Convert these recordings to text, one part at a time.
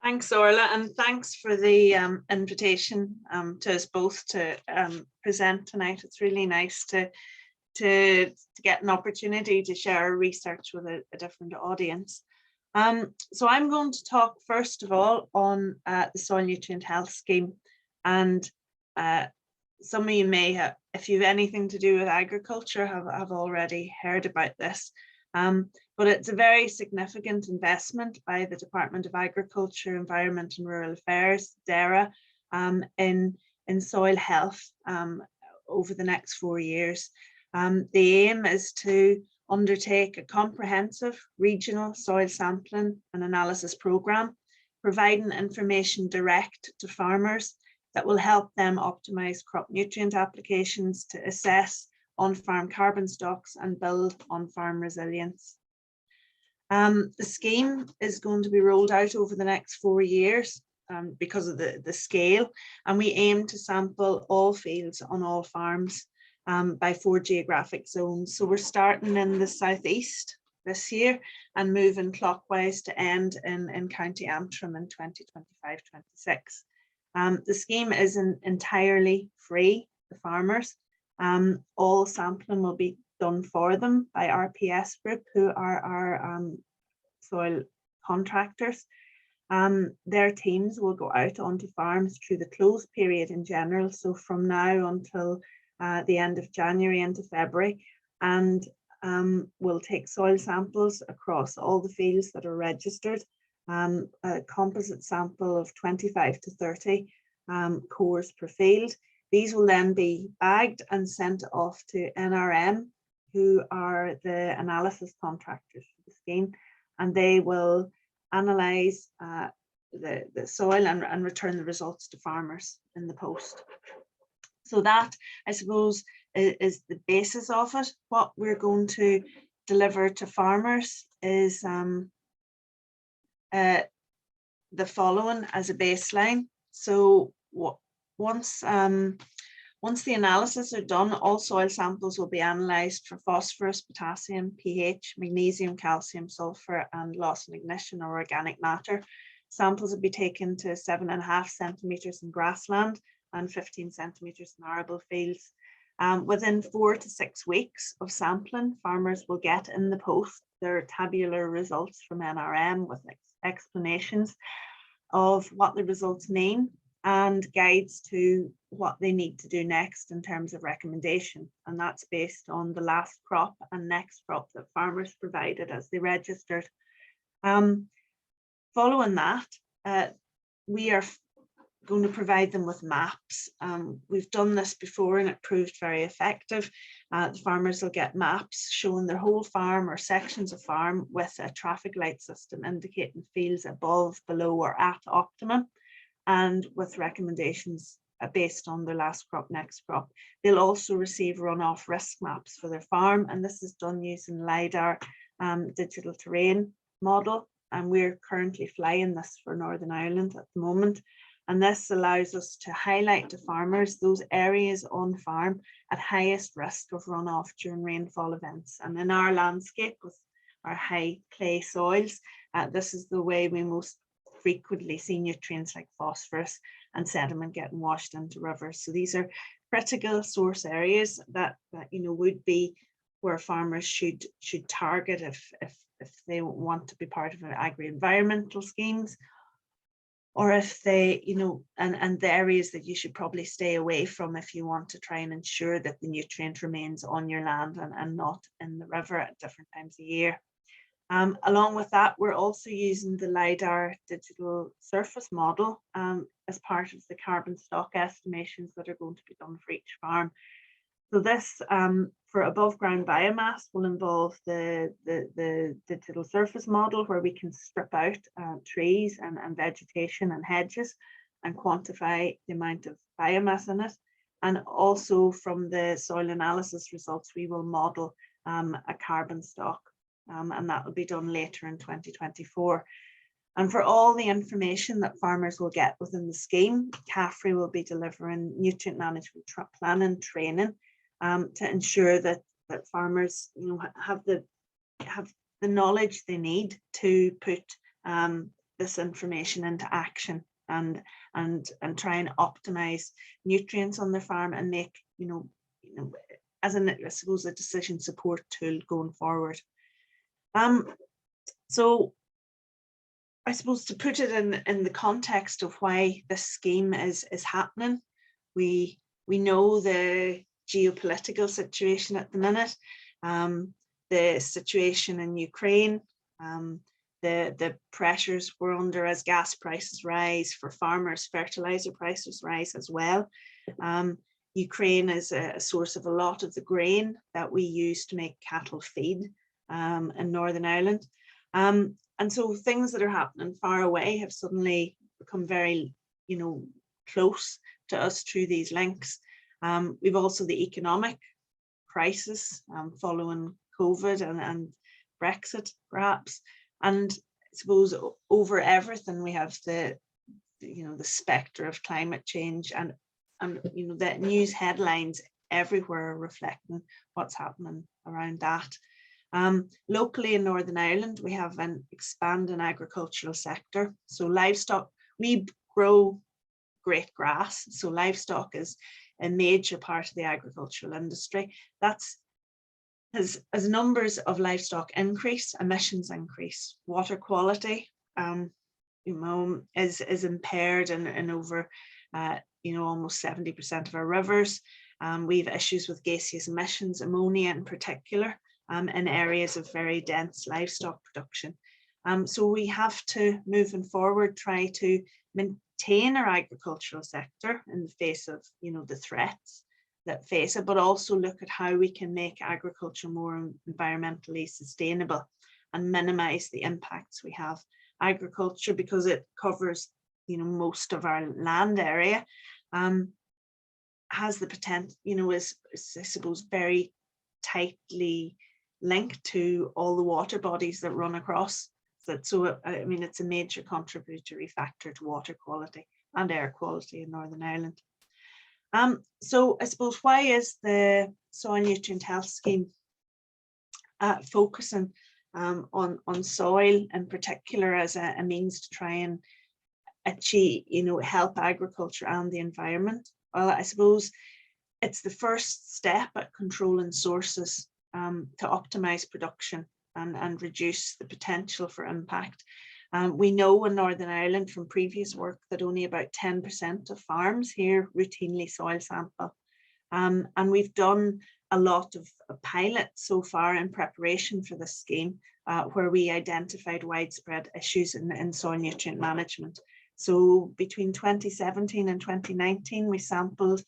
Thanks, Orla, and thanks for the invitation to us both to present tonight. It's really nice to get an opportunity to share our research with a different audience. So I'm going to talk first of all on the Soil Nutrient Health Scheme, and some of you may have, if you have anything to do with agriculture, have already heard about this. But it's a very significant investment by the Department of Agriculture, Environment and Rural Affairs, DERA, in soil health over the next 4 years. The aim is to undertake a comprehensive regional soil sampling and analysis programme, providing information direct to farmers that will help them optimise crop nutrient applications to assess on-farm carbon stocks and build on-farm resilience. The scheme is going to be rolled out over the next 4 years because of the scale, and we aim to sample all fields on all farms by 4 geographic zones. So we're starting in the southeast this year and moving clockwise to end in County Antrim in 2025-26. The scheme is entirely free to farmers. All sampling will be done for them by RPS Group, who are our soil contractors. Their teams will go out onto farms through the closed period in general, so from now until the end of January into February, and we'll take soil samples across all the fields that are registered, a composite sample of 25 to 30 cores per field. These will then be bagged and sent off to NRM, who are the analysis contractors for the scheme, and they will analyse the soil and return the results to farmers in the post. So that, I suppose, is the basis of it. What we're going to deliver to farmers is the following as a baseline. So once the analysis are done, all soil samples will be analysed for phosphorus, potassium, pH, magnesium, calcium, sulphur, and loss in ignition or organic matter. Samples will be taken to 7.5 centimetres in grassland and 15 centimetres in arable fields. Within 4 to 6 weeks of sampling, farmers will get in the post their tabular results from NRM with explanations of what the results mean and guides to what they need to do next in terms of recommendation. And that's based on the last crop and next crop that farmers provided as they registered. Following that, we are going to provide them with maps. We've done this before and it proved very effective. The farmers will get maps showing their whole farm or sections of farm with a traffic light system indicating fields above, below or at optimum, and with recommendations based on their last crop, next crop. They'll also receive runoff risk maps for their farm, and this is done using LiDAR digital terrain model, and we're currently flying this for Northern Ireland at the moment. And this allows us to highlight to farmers those areas on farm at highest risk of runoff during rainfall events. And in our landscape with our high clay soils, this is the way we most frequently see nutrients like phosphorus and sediment getting washed into rivers. So these are critical source areas that would be where farmers should target if they want to be part of agri-environmental schemes, or if they, and the areas that you should probably stay away from if you want to try and ensure that the nutrient remains on your land and not in the river at different times of year. Along with that, we're also using the LiDAR digital surface model as part of the carbon stock estimations that are going to be done for each farm. So this, for above ground biomass, will involve the digital surface model where we can strip out trees and vegetation and hedges and quantify the amount of biomass in it. And also from the soil analysis results, we will model a carbon stock, and that will be done later in 2024. And for all the information that farmers will get within the scheme, CAFRE will be delivering nutrient management planning training to ensure that farmers have the knowledge they need to put the this information into action and try and optimize nutrients on their farm and make, as I suppose, a decision support tool going forward. So I suppose to put it in the context of why this scheme is happening, we know the geopolitical situation at the minute, the situation in Ukraine, the pressures we're under as gas prices rise, for farmers, fertilizer prices rise as well. Ukraine is a source of a lot of the grain that we use to make cattle feed in Northern Ireland. And so things that are happening far away have suddenly become very, close to us through these links. We've also the economic crisis following COVID and Brexit, perhaps. And I suppose over everything, we have the spectre of climate change and the news headlines everywhere reflecting what's happening around that. Locally in Northern Ireland, we have an expanding agricultural sector. So livestock, we grow great grass. So livestock is a major part of the agricultural industry. That's as numbers of livestock increase, emissions increase, water quality is impaired in over almost 70% of our rivers. We have issues with gaseous emissions, ammonia in particular, in areas of very dense livestock production. So we have to, moving forward, try to maintain our agricultural sector in the face of the threats that face it, but also look at how we can make agriculture more environmentally sustainable and minimize the impacts we have. Agriculture, because it covers most of our land area, has the potential, is I suppose very tightly linked to all the water bodies that run across that. So I mean, it's a major contributory factor to water quality and air quality in Northern Ireland. So I suppose, why is the Soil Nutrient Health Scheme focusing on soil in particular as a means to try and achieve, help agriculture and the environment? Well, I suppose it's the first step at controlling sources to optimize production and reduce the potential for impact. We know in Northern Ireland from previous work that only about 10% of farms here routinely soil sample. And we've done a lot of pilots so far in preparation for this scheme, where we identified widespread issues in soil nutrient management. So between 2017 and 2019, we sampled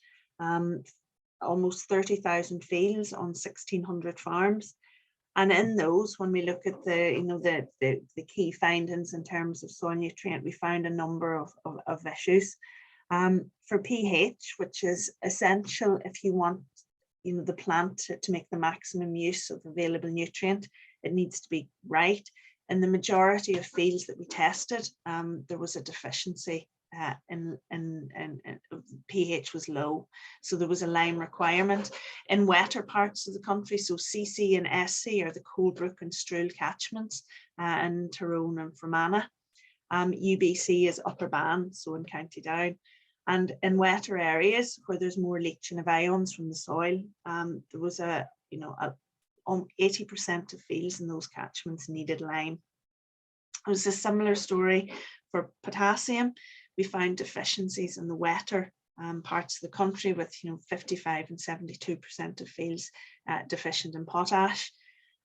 almost 30,000 fields on 1,600 farms. And in those, when we look at the key findings in terms of soil nutrient, we found a number of issues. For pH, which is essential if you want the plant to make the maximum use of available nutrient, it needs to be right. In the majority of fields that we tested, there was a deficiency in pH was low, so there was a lime requirement. In wetter parts of the country, so CC and SC are the Coldbrook and Stroul catchments, and Tyrone and Fermanagh. UBC is Upper Bann, so in County Down. And in wetter areas where there's more leaching of ions from the soil, there was 80% of fields in those catchments needed lime. It was a similar story for potassium. We found deficiencies in the wetter parts of the country with 55 and 72% of fields deficient in potash.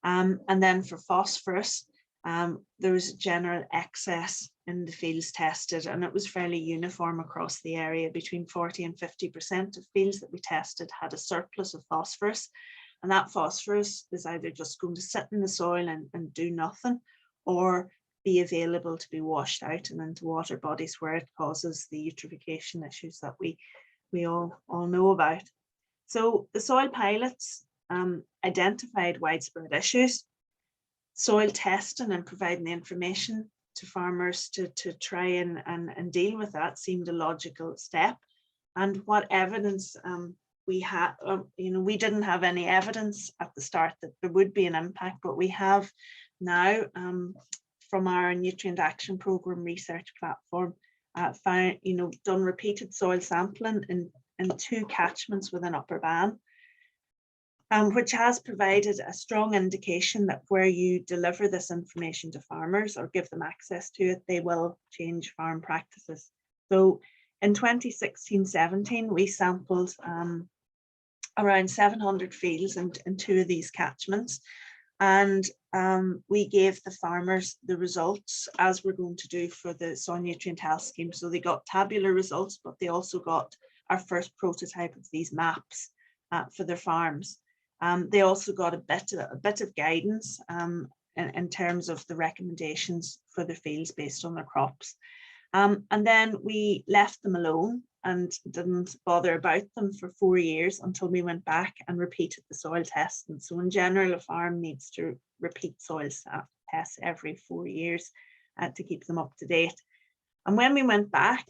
And then for phosphorus, there was a general excess in the fields tested, and it was fairly uniform across the area. Between 40 and 50% of fields that we tested had a surplus of phosphorus, and that phosphorus is either just going to sit in the soil and do nothing, or be available to be washed out and into water bodies where it causes the eutrophication issues that we all know about. So the soil pilots identified widespread issues. Soil testing and providing the information to farmers to try and deal with that seemed a logical step. And what evidence we had, we didn't have any evidence at the start that there would be an impact, but we have now from our Nutrient Action Programme research platform found, done repeated soil sampling in 2 catchments within Upper Bann, which has provided a strong indication that where you deliver this information to farmers or give them access to it, they will change farm practices. So in 2016-17, we sampled around 700 fields in 2 of these catchments, and we gave the farmers the results as we're going to do for the Soil Nutrient Health Scheme. So they got tabular results, but they also got our first prototype of these maps for their farms. They also got a bit of guidance in terms of the recommendations for the fields based on their crops. And then we left them alone and didn't bother about them for 4 years until we went back and repeated the soil tests. And so in general, a farm needs to repeat soil tests every 4 years to keep them up to date. And when we went back,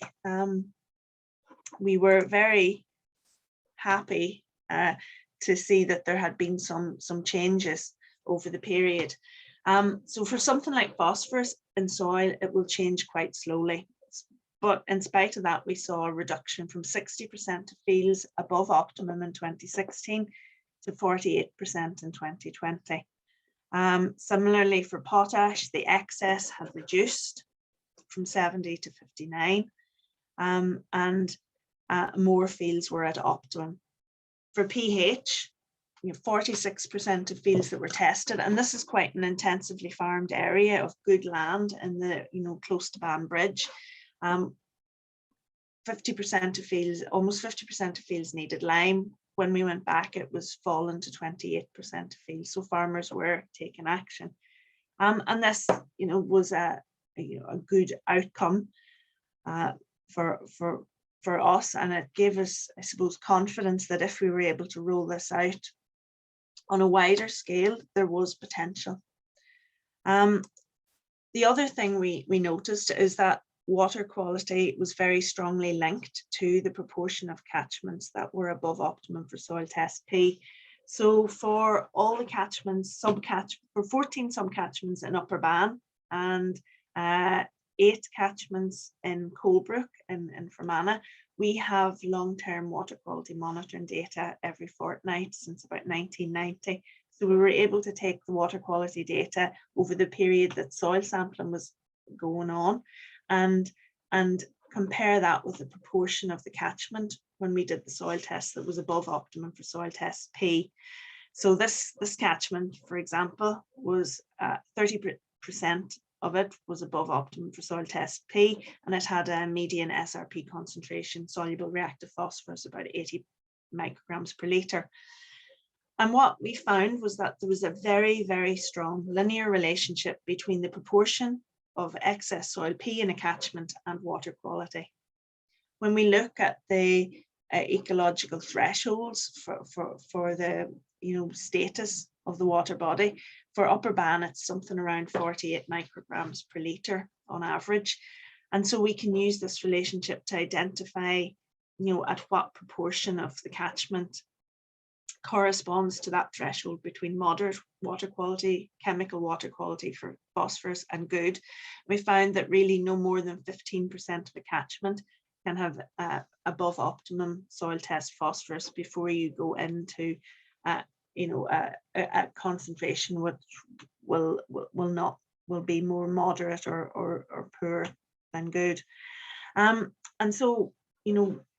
we were very happy to see that there had been some changes over the period. So for something like phosphorus in soil, it will change quite slowly. But in spite of that, we saw a reduction from 60% of fields above optimum in 2016 to 48% in 2020. Similarly, for potash, the excess had reduced from 70 to 59, and more fields were at optimum. For pH, 46% of fields that were tested, and this is quite an intensively farmed area of good land in the, close to Bann Bridge. 50% of fields, almost 50% of fields needed lime. When we went back, it was fallen to 28% of fields. So farmers were taking action, and this, was a good outcome for us, and it gave us, I suppose, confidence that if we were able to roll this out on a wider scale, there was potential. The other thing we noticed is that water quality was very strongly linked to the proportion of catchments that were above optimum for soil test P. So for all the catchments, for 14 subcatchments in Upper Bann and 8 catchments in Colebrook and Fermanagh, we have long-term water quality monitoring data every fortnight since about 1990. So we were able to take the water quality data over the period that soil sampling was going on and compare that with the proportion of the catchment when we did the soil test that was above optimum for soil test P. So this catchment, for example, was 30% of it was above optimum for soil test P, and it had a median SRP concentration, soluble reactive phosphorus, about 80 micrograms per litre. And what we found was that there was a very, very strong linear relationship between the proportion of excess soil P in a catchment and water quality. When we look at the ecological thresholds for the status of the water body, for Upper Bann it's something around 48 micrograms per litre on average, and so we can use this relationship to identify at what proportion of the catchment corresponds to that threshold between moderate water quality, chemical water quality for phosphorus, and good. We found that really no more than 15% of a catchment can have above optimum soil test phosphorus before you go into a concentration which will be more moderate or poor than good. And so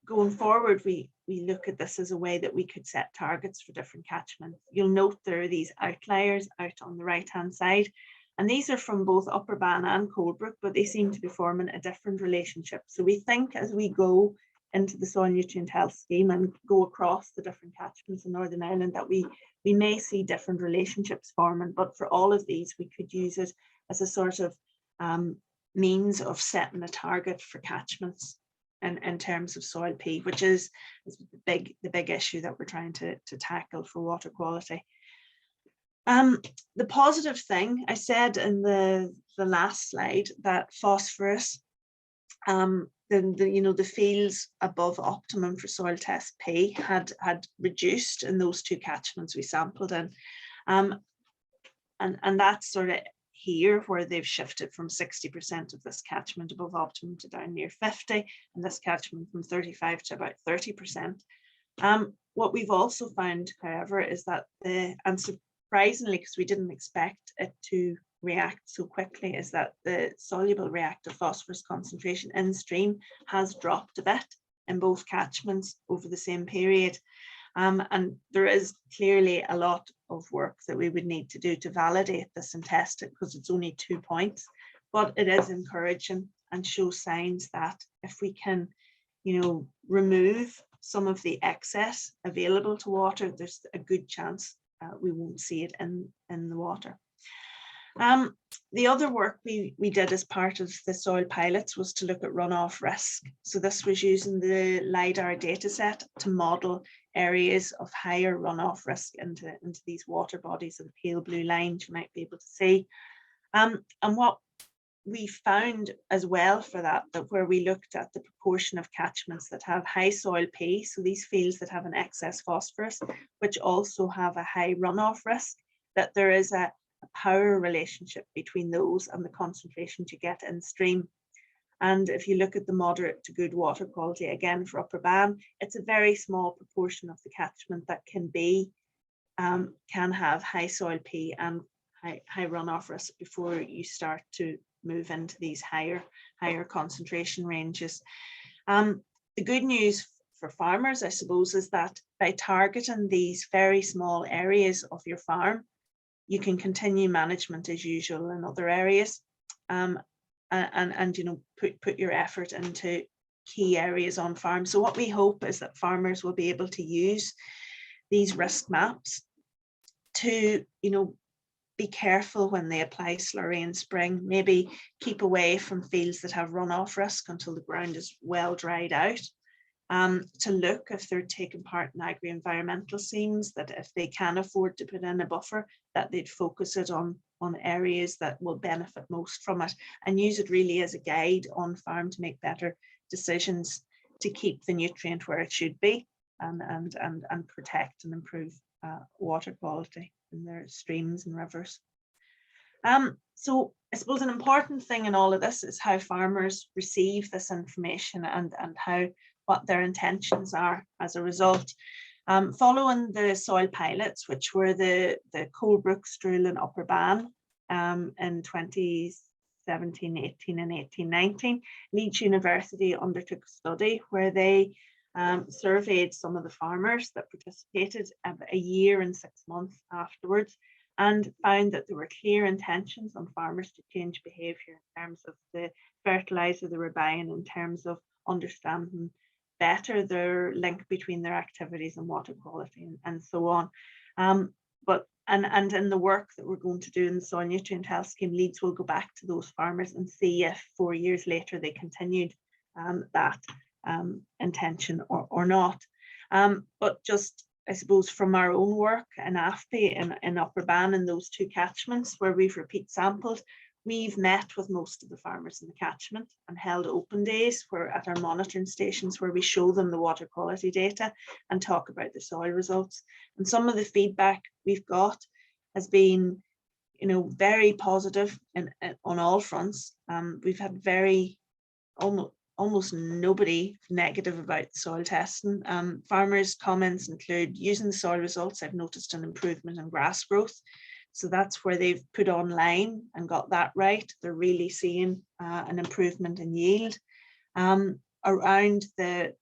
going forward, we look at this as a way that we could set targets for different catchments. You'll note there are these outliers out on the right hand side, and these are from both Upper Bann and Colebrook, but they seem to be forming a different relationship. So we think as we go into the soil nutrient health scheme and go across the different catchments in Northern Ireland that we may see different relationships forming, but for all of these we could use it as a sort of means of setting a target for catchments in terms of soil P, which is the big issue that we're trying to tackle for water quality. The positive thing, I said in the last slide that phosphorus, the fields above optimum for soil test P had reduced in those 2 catchments we sampled in, and that's sort of here, where they've shifted from 60% of this catchment above optimum to down near 50, and this catchment from 35 to about 30%. What we've also found, however, is that and surprisingly, because we didn't expect it to react so quickly, is that the soluble reactive phosphorus concentration in stream has dropped a bit in both catchments over the same period. And there is clearly a lot of work that we would need to do to validate this and test it, because it's only 2 points, but it is encouraging and shows signs that if we can, remove some of the excess available to water, there's a good chance we won't see it in the water. The other work we did as part of the soil pilots was to look at runoff risk. So this was using the LiDAR data set to model areas of higher runoff risk into these water bodies of the pale blue lines you might be able to see. And what we found as well for that where we looked at the proportion of catchments that have high soil P, so these fields that have an excess phosphorus, which also have a high runoff risk, that there is a power relationship between those and the concentrations you get in stream. And if you look at the moderate to good water quality, again for Upper Bann, it's a very small proportion of the catchment that can have high soil P and high runoff risk before you start to move into these higher concentration ranges. The good news for farmers, I suppose, is that by targeting these very small areas of your farm, you can continue management as usual in other areas, and put your effort into key areas on farm. So what we hope is that farmers will be able to use these risk maps to be careful when they apply slurry in spring, maybe keep away from fields that have runoff risk until the ground is well dried out, to look if they're taking part in agri-environmental schemes, that if they can afford to put in a buffer, that they'd focus it on areas that will benefit most from it, and use it really as a guide on farm to make better decisions to keep the nutrient where it should be, and protect and improve water quality in their streams and rivers. So I suppose an important thing in all of this is how farmers receive this information and what their intentions are as a result. Following the soil pilots, which were the Colebrook, Struhl and Upper Bann in 2017, 18 and 18, 19, Leeds University undertook a study where they surveyed some of the farmers that participated a year and 6 months afterwards, and found that there were clear intentions on farmers to change behaviour in terms of the fertiliser they were buying, in terms of understanding better their link between their activities and water quality, and so on. And in the work that we're going to do in the Soil Nutrient Health Scheme, Leeds will go back to those farmers and see if 4 years later they continued that intention or not. But just, I suppose, from our own work in AFBI in Upper Bann, in those 2 catchments where we've repeat sampled, we've met with most of the farmers in the catchment and held open days at our monitoring stations where we show them the water quality data and talk about the soil results. And some of the feedback we've got has been, very positive on all fronts. We've had almost nobody negative about the soil testing. Farmers' comments include, using the soil results, I've noticed an improvement in grass growth. So that's where they've put online and got that right. They're really seeing an improvement in yield. Around the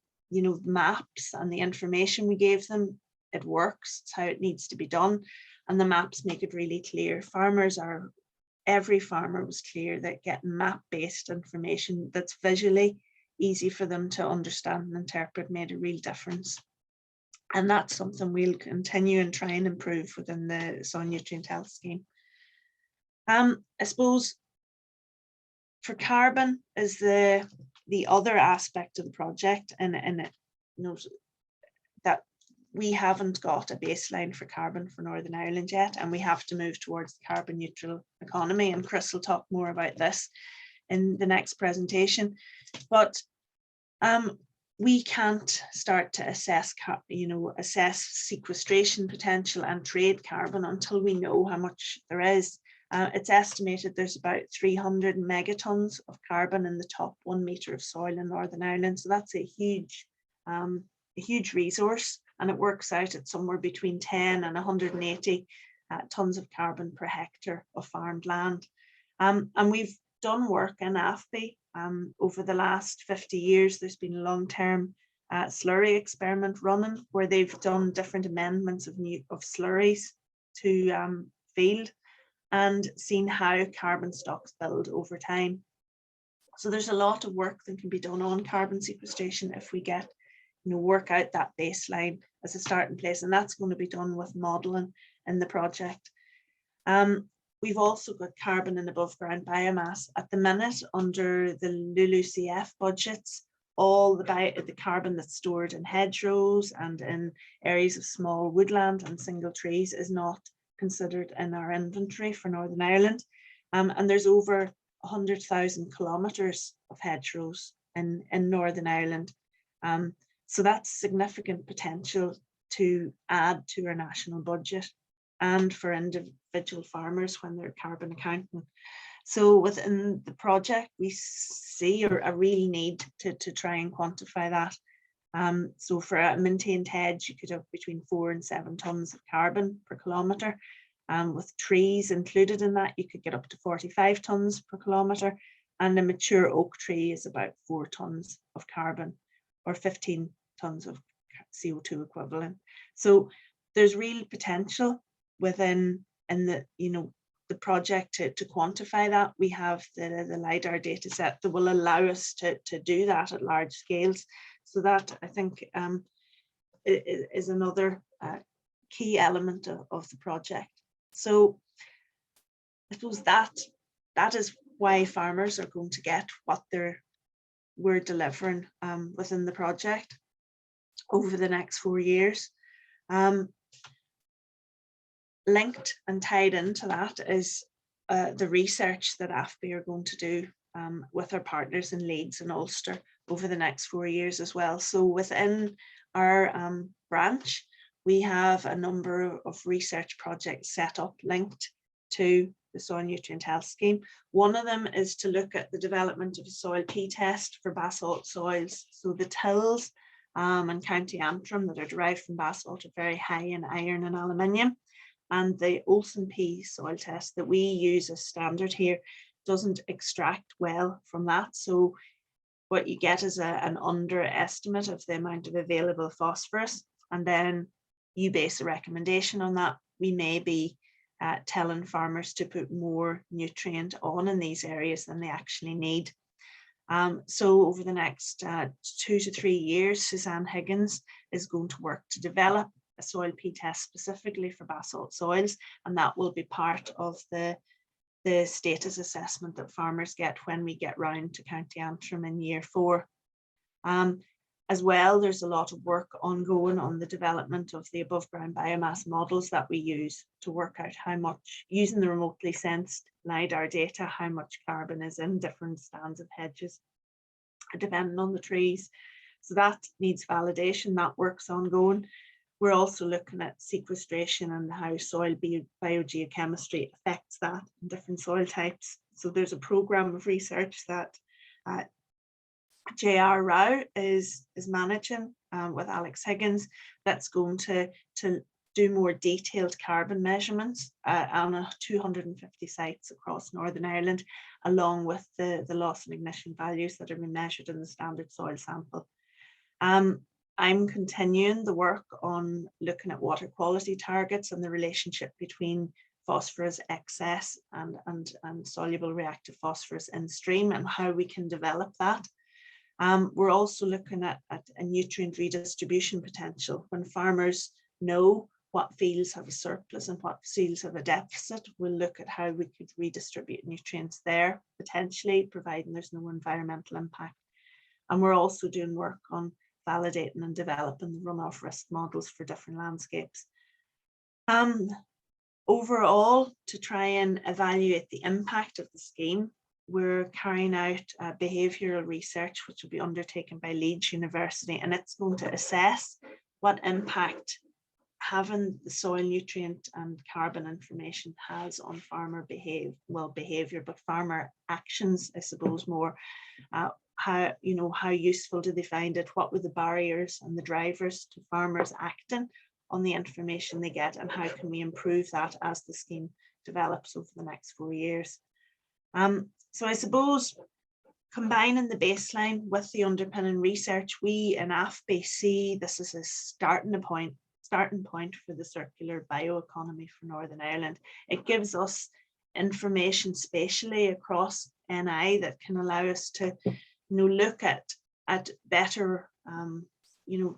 maps and the information we gave them, it works. It's how it needs to be done. And the maps make it really clear. Every farmer was clear that getting map-based information that's visually easy for them to understand and interpret made a real difference. And that's something we'll continue and try and improve within the Soil Nutrient Health Scheme. I suppose for carbon is the other aspect of the project, and that we haven't got a baseline for carbon for Northern Ireland yet, and we have to move towards the carbon neutral economy, and Chris will talk more about this in the next presentation. But we can't start to assess sequestration potential and trade carbon until we know how much there is. It's estimated there's about 300 megatons of carbon in the top 1 metre of soil in Northern Ireland. So that's a huge resource, and it works out at somewhere between 10 and 180 tonnes of carbon per hectare of farmed land. And we've done work in AFBI over the last 50 years. There's been a long-term slurry experiment running where they've done different amendments of slurries to field and seen how carbon stocks build over time. So there's a lot of work that can be done on carbon sequestration if we get, work out that baseline as a starting place, and that's going to be done with modelling in the project. We've also got carbon and above ground biomass at the minute under the LULUCF budgets. All the carbon that's stored in hedgerows and in areas of small woodland and single trees is not considered in our inventory for Northern Ireland. And there's over 100,000 kilometres of hedgerows in Northern Ireland. So that's significant potential to add to our national budget and for individual farmers when they're carbon accounting. So within the project, we see a real need to try and quantify that. So for a maintained hedge, you could have between 4 and 7 tonnes of carbon per kilometre. With trees included in that, you could get up to 45 tonnes per kilometre. And a mature oak tree is about 4 tonnes of carbon or 15 tonnes of CO2 equivalent. So there's real potential within the project to quantify that. We have the LiDAR data set that will allow us to do that at large scales. So that, I think, is another key element of the project. So I suppose that is why farmers are going to get what we're delivering within the project over the next 4 years. Linked and tied into that is the research that AFBI are going to do with our partners in Leeds and Ulster over the next 4 years as well. So within our branch, we have a number of research projects set up linked to the Soil Nutrient Health Scheme. One of them is to look at the development of a soil P-test for basalt soils. So the tills and County Antrim that are derived from basalt are very high in iron and aluminium. And the Olsen P soil test that we use as standard here doesn't extract well from that. So what you get is an underestimate of the amount of available phosphorus. And then you base a recommendation on that. We may be telling farmers to put more nutrient on in these areas than they actually need. So over the next 2 to 3 years, Suzanne Higgins is going to work to develop a soil P-test specifically for basalt soils, and that will be part of the status assessment that farmers get when we get round to County Antrim in year 4. As well, there's a lot of work ongoing on the development of the above ground biomass models that we use to work out how much, using the remotely sensed LiDAR data, how much carbon is in different stands of hedges, depending on the trees. So that needs validation, that work's ongoing. We're also looking at sequestration and how soil biogeochemistry affects that in different soil types. So there's a program of research that J.R. Rao is managing with Alex Higgins that's going to do more detailed carbon measurements on 250 sites across Northern Ireland, along with the loss and ignition values that are being measured in the standard soil sample. I'm continuing the work on looking at water quality targets and the relationship between phosphorus excess and soluble reactive phosphorus in stream and how we can develop that. We're also looking at a nutrient redistribution potential. When farmers know what fields have a surplus and what fields have a deficit, we'll look at how we could redistribute nutrients there, potentially, providing there's no environmental impact. And we're also doing work on validating and developing the runoff risk models for different landscapes. Overall, to try and evaluate the impact of the scheme, we're carrying out behavioural research, which will be undertaken by Leeds University, and it's going to assess what impact having the soil nutrient and carbon information has on farmer behavior, but farmer actions, I suppose, more. How useful do they find it? What were the barriers and the drivers to farmers acting on the information they get, and how can we improve that as the scheme develops over the next 4 years? So I suppose combining the baseline with the underpinning research, we in AFBI see this as a starting point for the circular bioeconomy for Northern Ireland. It gives us information spatially across NI that can allow us to look at better,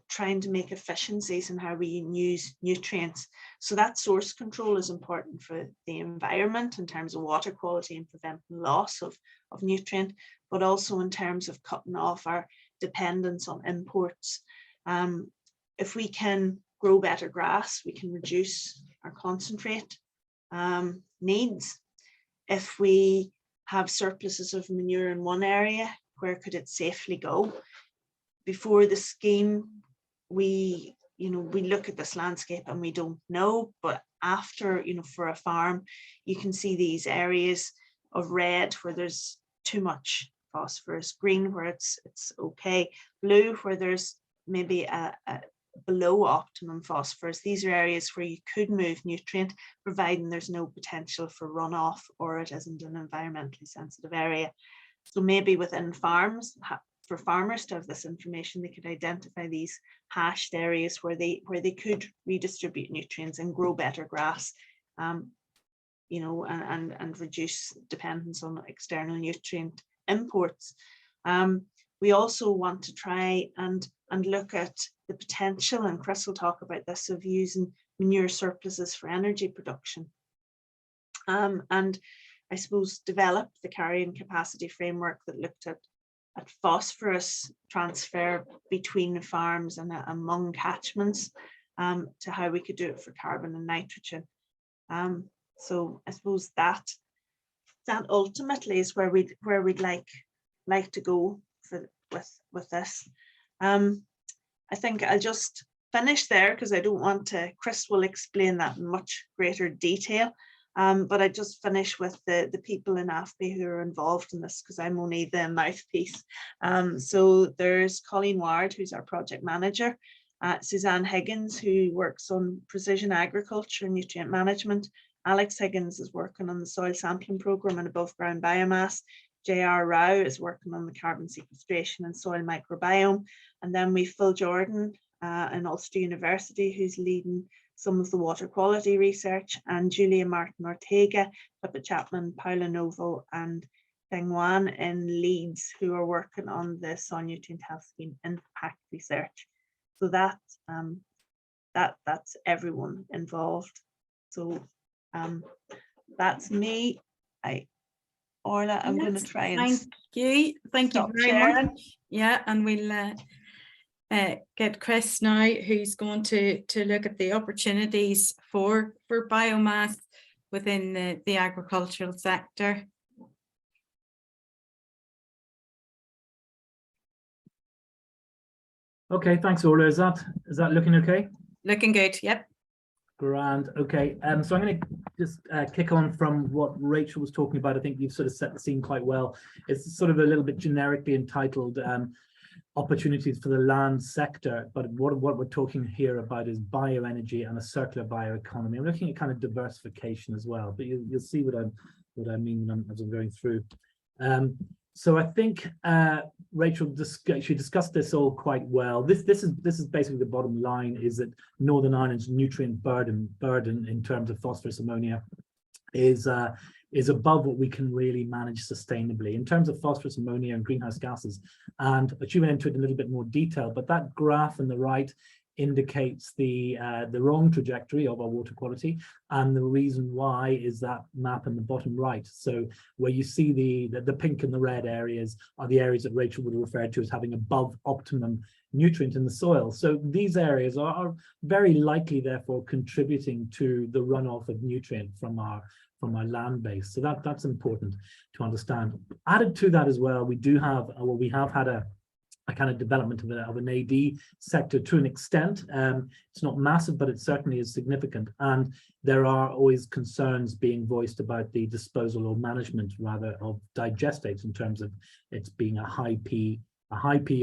trying to make efficiencies in how we use nutrients. So that source control is important for the environment in terms of water quality and preventing loss of nutrient, but also in terms of cutting off our dependence on imports. If we can grow better grass, we can reduce our concentrate needs. If we have surpluses of manure in one area, where could it safely go? Before the scheme, we look at this landscape and we don't know, but after, for a farm, you can see these areas of red where there's too much phosphorus, green where it's okay, blue where there's maybe a below optimum phosphorus. These are areas where you could move nutrient, providing there's no potential for runoff or it isn't an environmentally sensitive area. So maybe within farms, for farmers to have this information, they could identify these hashed areas where they could redistribute nutrients and grow better grass, and reduce dependence on external nutrient imports. We also want to try and look at the potential, and Chris will talk about this, of using manure surpluses for energy production. And I suppose develop the carrying capacity framework that looked at phosphorus transfer between farms and among catchments, to how we could do it for carbon and nitrogen. So I suppose that ultimately is where we'd like to go with this. I think I'll just finish there because I don't want to. Chris will explain that in much greater detail. But I just finish with the people in AFBI who are involved in this, because I'm only the mouthpiece. So there's Colleen Ward, who's our project manager, Suzanne Higgins, who works on precision agriculture and nutrient management. Alex Higgins is working on the soil sampling programme and above ground biomass. J.R. Rao is working on the carbon sequestration and soil microbiome. And then we've Phil Jordan in Ulster University, who's leading some of the water quality research, and Julia Martin Ortega, Pippa Chapman, Paula Novo, and Deng Wan in Leeds, who are working on the Soil Nutrient Health Scheme impact research. So that's everyone involved. So that's me. Orla, I'm going to try and thank you very much. Yeah, and we'll get Chris now, who's going to look at the opportunities for biomass within the agricultural sector. Okay, thanks, Orla. Is that looking okay? Looking good, yep. Grand. Okay, so I'm going to just kick on from what Rachel was talking about. I think you've sort of set the scene quite well. It's sort of a little bit generically entitled opportunities for the land sector, but what we're talking here about is bioenergy and a circular bioeconomy. I'm looking at kind of diversification as well, but you'll see what I mean as I'm going through. So I think Rachel she discussed this all quite well. This is basically the bottom line, is that Northern Ireland's nutrient burden in terms of phosphorus ammonia is above what we can really manage sustainably in terms of phosphorus ammonia and greenhouse gases. And she went into it in a little bit more detail, but that graph on the right indicates the wrong trajectory of our water quality, and the reason why is that map in the bottom right. So where you see the pink and the red areas are the areas that Rachel would refer to as having above optimum nutrient in the soil. So these areas are very likely, therefore, contributing to the runoff of nutrient from our land base. So that's important to understand. Added to that as well, we have had a kind of development of an AD sector to an extent. It's not massive, but it certainly is significant. And there are always concerns being voiced about the disposal or management, rather, of digestates in terms of it's being a high P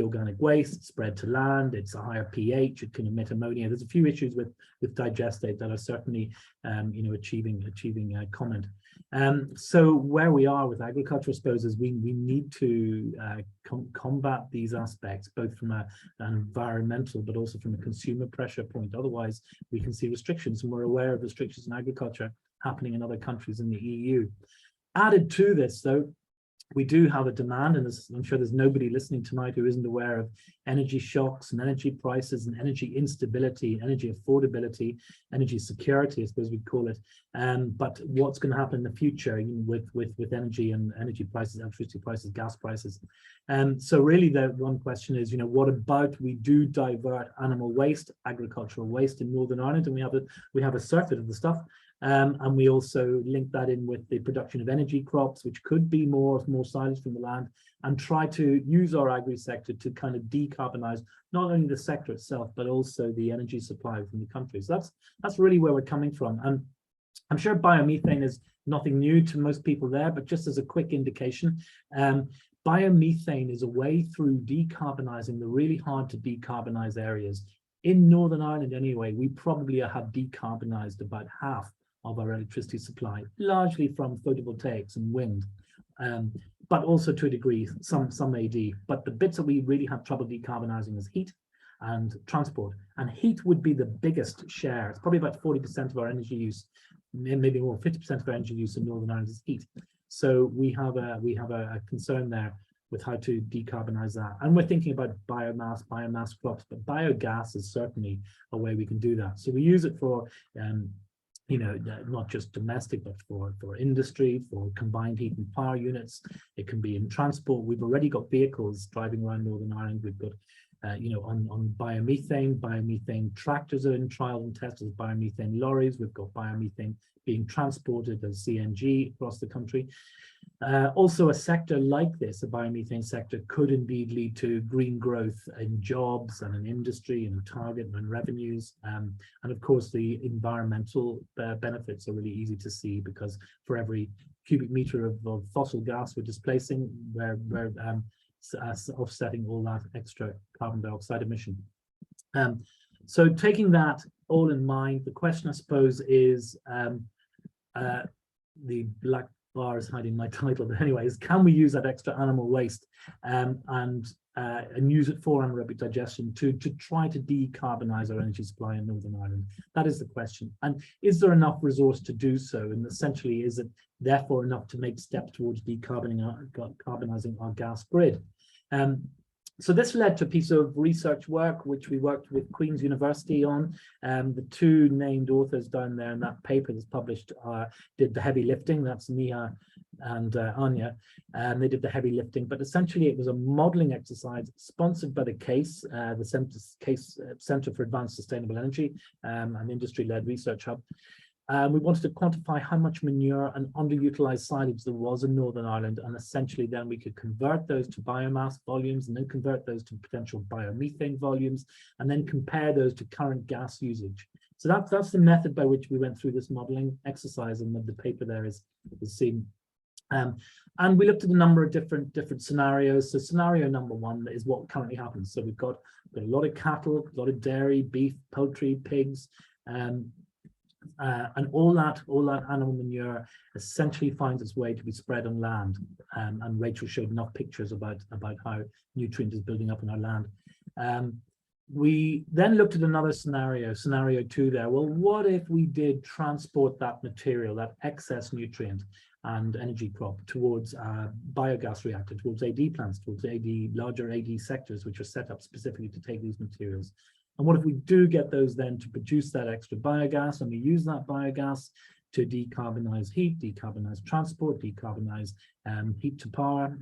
organic waste spread to land. It's a higher pH. It can emit ammonia. There's a few issues with digestate that are certainly, achieving comment. So where we are with agriculture, I suppose, is we need to combat these aspects, both from an environmental but also from a consumer pressure point. Otherwise, we can see restrictions, and we're aware of restrictions in agriculture happening in other countries in the EU. Added to this, though, we do have a demand, and I'm sure there's nobody listening tonight who isn't aware of energy shocks and energy prices and energy instability, energy affordability, energy security, I suppose we'd call it. But what's going to happen in the future with energy and energy prices, electricity prices, gas prices? So really the one question is, what about we do divert animal waste, agricultural waste in Northern Ireland, and we have a surfeit of the stuff. And we also link that in with the production of energy crops, which could be more silage from the land, and try to use our agri sector to kind of decarbonize not only the sector itself, but also the energy supply from the country. So that's really where we're coming from. And I'm sure biomethane is nothing new to most people there, but just as a quick indication, biomethane is a way through decarbonizing the really hard to decarbonize areas. In Northern Ireland anyway, we probably have decarbonized about half of our electricity supply, largely from photovoltaics and wind, but also to a degree some AD. But the bits that we really have trouble decarbonizing is heat and transport. And heat would be the biggest share. It's probably about 40% of our energy use, maybe more, 50% of our energy use in Northern Ireland is heat. So we have a concern there with how to decarbonize that. And we're thinking about biomass crops, but biogas is certainly a way we can do that. So we use it for not just domestic, but for industry, for combined heat and power units. It can be in transport. We've already got vehicles driving around Northern Ireland. We've got, on biomethane tractors are in trial and tests as biomethane lorries. We've got biomethane being transported as CNG across the country. Also, a sector like this, a biomethane sector, could indeed lead to green growth in jobs and in industry and target and revenues. And of course, the environmental benefits are really easy to see, because for every cubic meter of fossil gas we're displacing, we're offsetting all that extra carbon dioxide emission. So taking that all in mind, the question, I suppose, is the black bar is hiding my title, but anyways, can we use that extra animal waste and use it for anaerobic digestion to try to decarbonize our energy supply in Northern Ireland? That is the question. And is there enough resource to do so? And essentially, is it therefore enough to make steps towards decarbonizing our gas grid? So this led to a piece of research work, which we worked with Queen's University on. The two named authors down there in that paper that's published did the heavy lifting. That's Nia and Anya. They did the heavy lifting, but essentially it was a modeling exercise sponsored by the CASE, the Centre for Advanced Sustainable Energy, an industry-led research hub. We wanted to quantify how much manure and underutilized silage there was in Northern Ireland, and essentially then we could convert those to biomass volumes, and then convert those to potential biomethane volumes, and then compare those to current gas usage. So that's the method by which we went through this modeling exercise, and the paper there is seen. And we looked at a number of different scenarios. So scenario number one is what currently happens. So we've got a lot of cattle, a lot of dairy, beef, poultry, pigs, and all that animal manure essentially finds its way to be spread on land. And Rachel showed enough pictures about how nutrient is building up in our land. We then looked at another scenario two there. Well, what if we did transport that material, that excess nutrient and energy crop, towards a biogas reactor, towards AD plants, towards larger AD sectors, which are set up specifically to take these materials? And what if we do get those then to produce that extra biogas, and we use that biogas to decarbonize heat, decarbonize transport, decarbonize heat to power,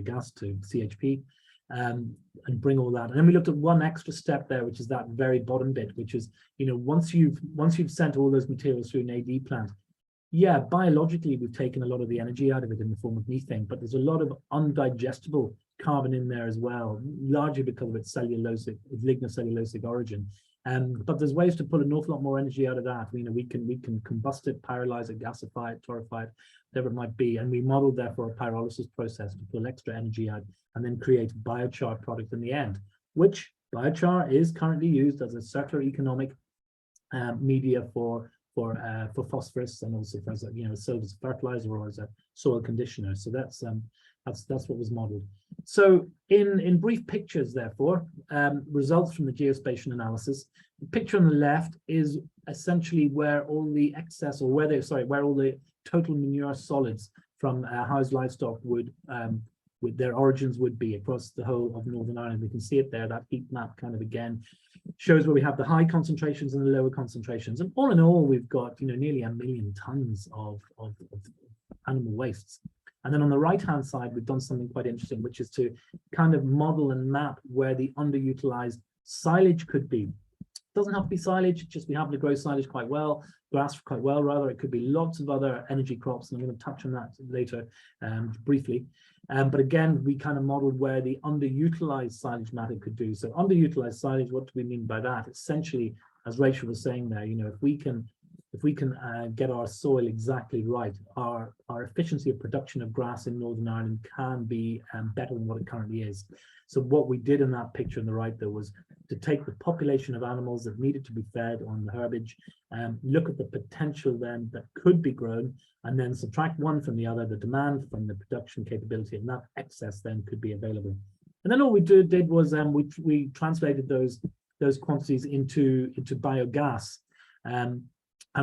gas to CHP, and bring all that. And then we looked at one extra step there, which is that very bottom bit, which is, once you've sent all those materials through an AD plant, Yeah, biologically, we've taken a lot of the energy out of it in the form of methane, but there's a lot of undigestible carbon in there as well, largely because of its cellulosic, its lignocellulosic origin. But there's ways to pull an awful lot more energy out of that. You know, we can combust it, pyrolyze it, gasify it, torrefy it, whatever it might be. And we modeled therefore a pyrolysis process to pull extra energy out and then create a biochar product in the end, which biochar is currently used as a circular economic media for phosphorus, and also as a, you know, sold as fertilizer or as a soil conditioner. So that's what was modeled. So in brief pictures, therefore, results from the geospatial analysis. The picture on the left is essentially where all the excess, or where all the total manure solids from housed livestock would with their origins would be across the whole of Northern Ireland. We can see it there. That heat map kind of again shows where we have the high concentrations and the lower concentrations. And all in all, we've got, you know, nearly 1 million tons of animal wastes. And then on the right-hand side, we've done something quite interesting, which is to kind of model and map where the underutilized silage could be. It doesn't have to be silage, just we happen to grow silage quite well, grass quite well rather. It could be lots of other energy crops, and I'm going to touch on that later briefly. But again, we kind of modeled where the underutilized silage matter could do. So underutilized silage, what do we mean by that? Essentially, as Rachel was saying there, you know, if we can get our soil exactly right, our efficiency of production of grass in Northern Ireland can be better than what it currently is. So what we did in that picture on the right there was to take the population of animals that needed to be fed on the herbage, look at the potential then that could be grown, and then subtract one from the other, the demand from the production capability, and that excess then could be available. And then all we did was we translated those quantities into biogas. And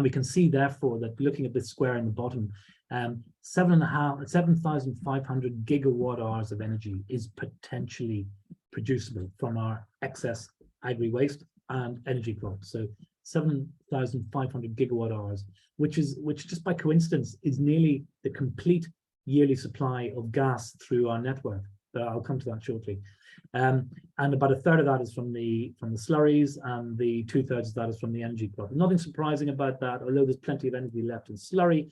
we can see, therefore, that looking at this square in the bottom, 7,500 gigawatt hours of energy is potentially producible from our excess agri waste and energy crops. So 7,500 gigawatt hours, which just by coincidence is nearly the complete yearly supply of gas through our network. I'll come to that shortly. And about a third of that is from the slurries, and the 2/3 of that is from the energy crop. Nothing surprising about that, although there's plenty of energy left in slurry.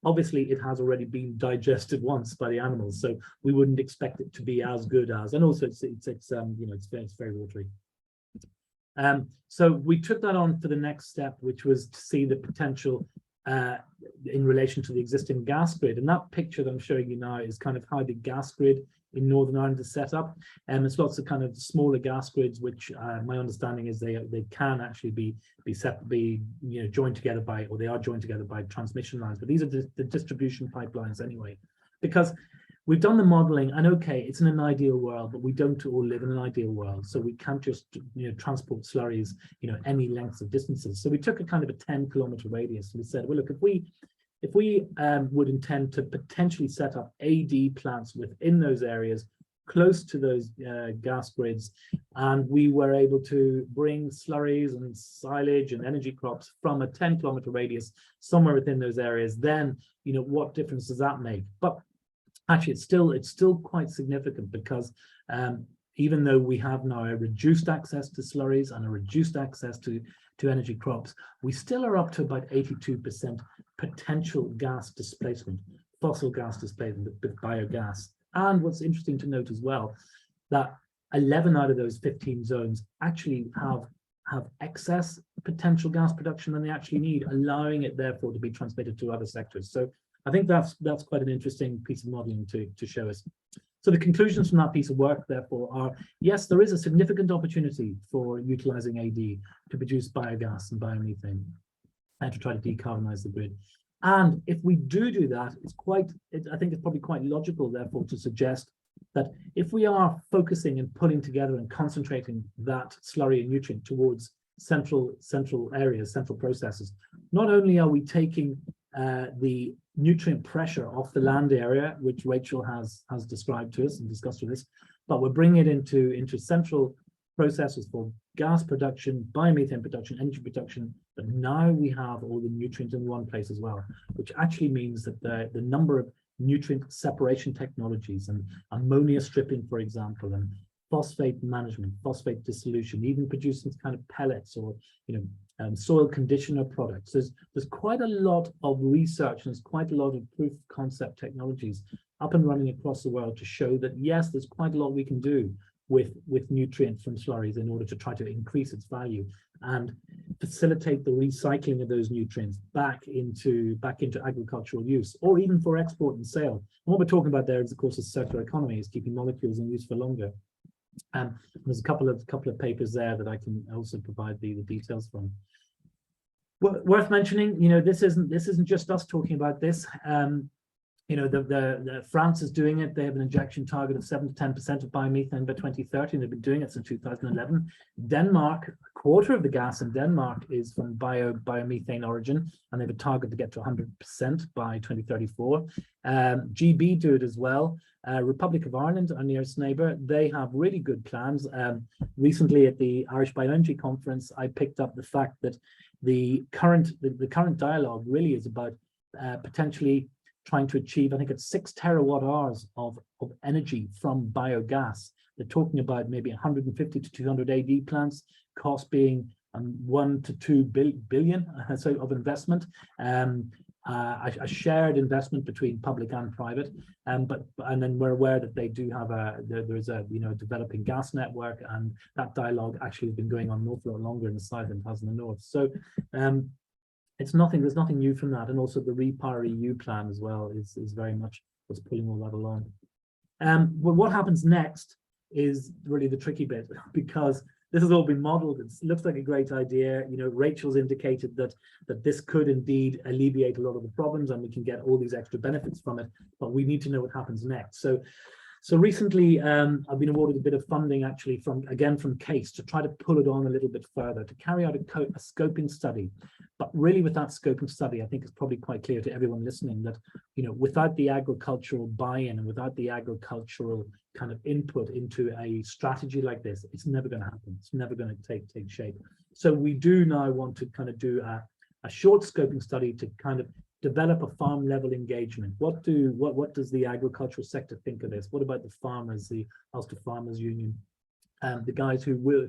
Obviously, it has already been digested once by the animals, so we wouldn't expect it to be as good as. And also, it's you know, it's very watery. So we took that on for the next step, which was to see the potential in relation to the existing gas grid. And that picture that I'm showing you now is kind of how the gas grid in Northern Ireland is set up. It's lots of kind of smaller gas grids, which my understanding is they can actually be you know, joined together by, or they are joined together by transmission lines. But these are the distribution pipelines anyway, because we've done the modeling, and okay, it's in an ideal world, but we don't all live in an ideal world, so we can't just, you know, transport slurries, you know, any lengths of distances. So we took a kind of a 10-kilometer radius, and we said, well, look, if we would intend to potentially set up AD plants within those areas, close to those gas grids, and we were able to bring slurries and silage and energy crops from a 10-kilometer radius somewhere within those areas, then, you know, what difference does that make? But actually, it's still quite significant, because even though we have now a reduced access to slurries and a reduced access to energy crops, we still are up to about 82% potential gas displacement, fossil gas displacement with biogas. And what's interesting to note as well, that 11 out of those 15 zones actually have excess potential gas production than they actually need, allowing it therefore to be transmitted to other sectors. So I think that's quite an interesting piece of modeling to show us. So the conclusions from that piece of work, therefore, are, yes, there is a significant opportunity for utilizing AD to produce biogas and biomethane and to try to decarbonize the grid. And if we do that, I think it's probably quite logical, therefore, to suggest that if we are focusing and pulling together and concentrating that slurry and nutrient towards central areas, central processes, not only are we taking the nutrient pressure off the land area, which Rachel has described to us and discussed with us, but we're bringing it into central processes for gas production, biomethane production, energy production. But now we have all the nutrients in one place as well, which actually means that the number of nutrient separation technologies and ammonia stripping, for example, and phosphate management, phosphate dissolution, even producing kind of pellets or, you know, soil conditioner products. There's quite a lot of research and there's quite a lot of proof of concept technologies up and running across the world to show that yes, there's quite a lot we can do with nutrients from slurries in order to try to increase its value and facilitate the recycling of those nutrients back into agricultural use, or even for export and sale. And what we're talking about there is, of course, a circular economy, is keeping molecules in use for longer. There's a couple of papers there that I can also provide the details from. Worth mentioning, this isn't just us talking about this. France is doing it. They have an injection target of 7 to 10% of biomethane by 2030, and they've been doing it since 2011. Denmark, a quarter of the gas in Denmark is from biomethane origin, and they have a target to get to 100% by 2034. GB do it as well. Republic of Ireland, our nearest neighbour, they have really good plans. Recently at the Irish Bioenergy Conference, I picked up the fact that the current dialogue really is about potentially trying to achieve, I think it's 6 terawatt hours of energy from biogas. They're talking about maybe 150 to 200 AD plants, cost being 1 to 2 billion of investment. A shared investment between public and private, and then we're aware that they do have there's a developing gas network, and that dialogue actually has been going on an awful lot longer in the south than it has in the north. So there's nothing new from that. And also the Repower EU plan as well is very much what's pulling all that along. Well, what happens next is really the tricky bit, because this has all been modeled. It looks like a great idea. Rachel's indicated that this could indeed alleviate a lot of the problems and we can get all these extra benefits from it, but we need to know what happens next. So recently, I've been awarded a bit of funding actually from CASE to try to pull it on a little bit further, to carry out a scoping study. But really with that scoping study, I think it's probably quite clear to everyone listening that, without the agricultural buy-in and without the agricultural kind of input into a strategy like this, it's never going to happen. It's never going to take shape. So we do now want to kind of do a short scoping study to kind of develop a farm level engagement. What does the agricultural sector think of this? What about the farmers, the Ulster Farmers Union, the guys who will,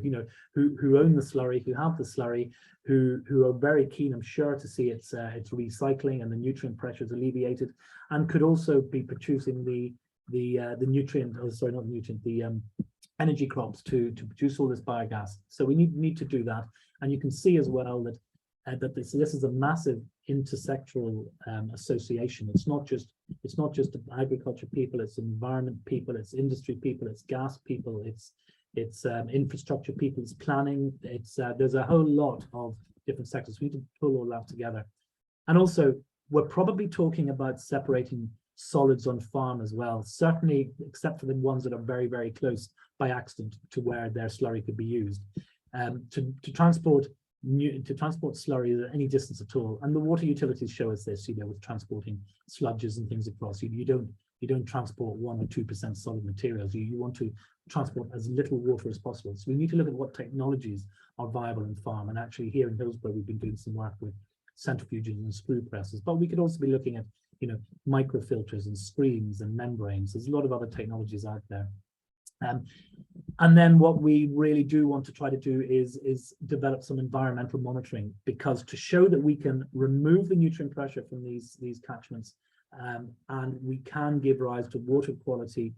who own the slurry, who have the slurry, who are very keen, I'm sure, to see its recycling and the nutrient pressures alleviated, and could also be producing the energy crops to produce all this biogas. So we need to do that, and you can see as well that this is a massive intersectoral association. It's not just agriculture people, it's environment people, it's industry people, it's gas people, it's infrastructure people, it's planning, there's a whole lot of different sectors. We need to pull all that together. And also, we're probably talking about separating solids on farm as well, certainly except for the ones that are very, very close by accident to where their slurry could be used. To transport slurry at any distance at all, and the water utilities show us this, with transporting sludges and things across. You don't transport 1 or 2% solid materials. You want to transport as little water as possible. So we need to look at what technologies are viable in farm. And actually here in Hillsborough, we've been doing some work with centrifuges and screw presses, but we could also be looking at microfilters and screens and membranes. There's a lot of other technologies out there. And then what we really do want to try to do is develop some environmental monitoring, because to show that we can remove the nutrient pressure from these catchments, and we can give rise to water quality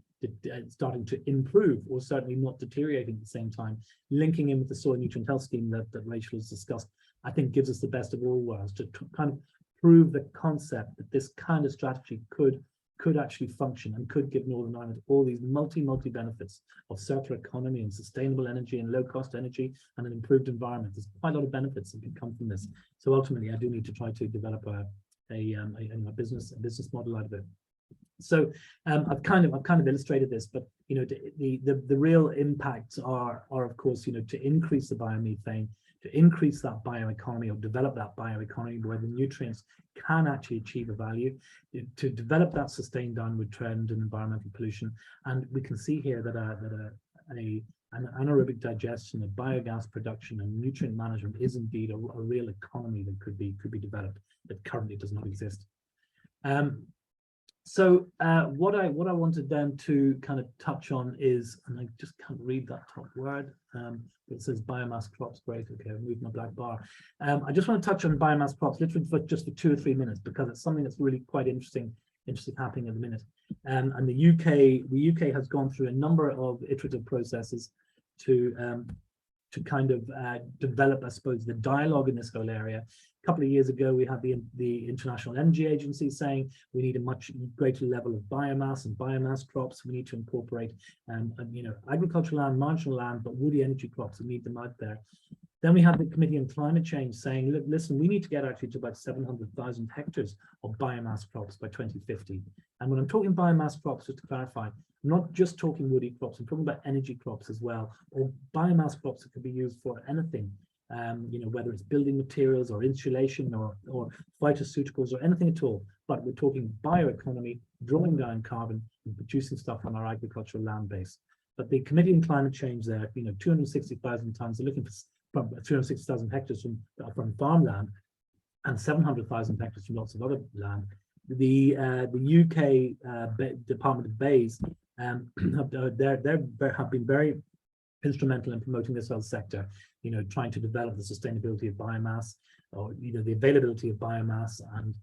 starting to improve, or certainly not deteriorating at the same time, linking in with the soil nutrient health scheme that Rachel has discussed, I think gives us the best of all worlds to kind of prove the concept that this kind of strategy could actually function and could give Northern Ireland all these multi benefits of circular economy and sustainable energy and low cost energy and an improved environment. There's quite a lot of benefits that can come from this. So ultimately, I do need to try to develop a business model out of it. So I've kind of illustrated this, but the real impacts are of course to increase the biomethane, to increase that bioeconomy, or develop that bioeconomy where the nutrients can actually achieve a value, to develop that sustained downward trend in environmental pollution. And we can see here that an anaerobic digestion, a biogas production, and nutrient management is indeed a real economy that could be developed that currently does not exist. So what I wanted then to kind of touch on is, and I just can't read that top word, it says biomass crops. Great, okay, I've moved my black bar. I just want to touch on biomass crops literally for just for 2 or 3 minutes, because it's something that's really quite interesting happening at the minute. And the UK has gone through a number of iterative processes to kind of develop, I suppose, the dialogue in this whole area. A couple of years ago, we had the International Energy Agency saying we need a much greater level of biomass and biomass crops. We need to incorporate, agricultural land, marginal land, but woody energy crops, we need them out there. Then we had the Committee on Climate Change saying, look, listen, we need to get actually to about 700,000 hectares of biomass crops by 2050. And when I'm talking biomass crops, just to clarify, I'm not just talking woody crops, I'm talking about energy crops as well, or biomass crops that could be used for anything, whether it's building materials or insulation or phytoceuticals or anything at all. But we're talking bioeconomy, drawing down carbon and producing stuff from our agricultural land base. But the Committee on Climate Change there, 260,000 tons, they're looking for 360,000 hectares from farmland and 700,000 hectares from lots of other land. The UK Department of Bays have been very instrumental in promoting this whole sector, trying to develop the sustainability of biomass, or the availability of biomass, and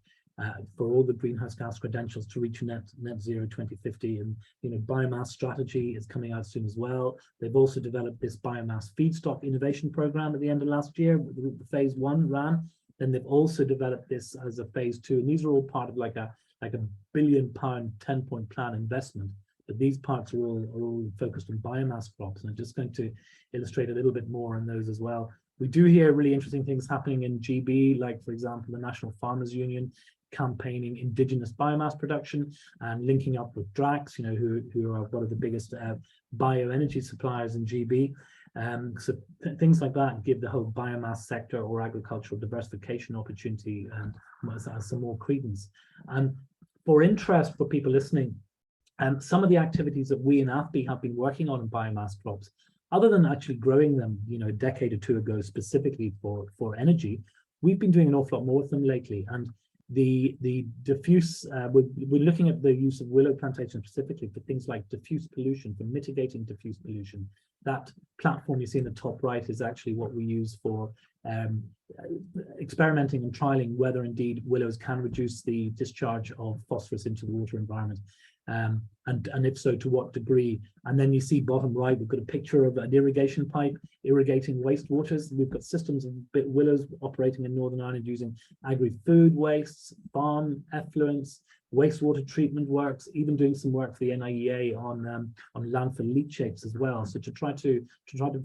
for all the greenhouse gas credentials to reach net zero 2050. And biomass strategy is coming out soon as well. They've also developed this biomass feedstock innovation program at the end of last year. The phase 1 ran. Then they've also developed this as a phase 2, and these are all part of like a £1 billion 10-point plan investment. But these parts are all focused on biomass crops, and I'm just going to illustrate a little bit more on those as well. We do hear really interesting things happening in GB, like for example, the National Farmers Union campaigning indigenous biomass production and linking up with Drax, who are one of the biggest bioenergy suppliers in GB. So things like that give the whole biomass sector or agricultural diversification opportunity some more credence. And for interest for people listening, some of the activities that we in AFBI have been working on in biomass crops, other than actually growing them, a decade or 2 ago specifically for energy, we've been doing an awful lot more with them lately. And the diffuse, we're looking at the use of willow plantation specifically for things like diffuse pollution, for mitigating diffuse pollution. That platform you see in the top right is actually what we use for experimenting and trialing whether indeed willows can reduce the discharge of phosphorus into the water environment. And if so, to what degree. And then you see bottom right, we've got a picture of an irrigation pipe irrigating wastewaters. We've got systems of willows operating in Northern Ireland using agri-food wastes, farm effluents, wastewater treatment works, even doing some work for the NIEA on landfill leachates as well. So to try to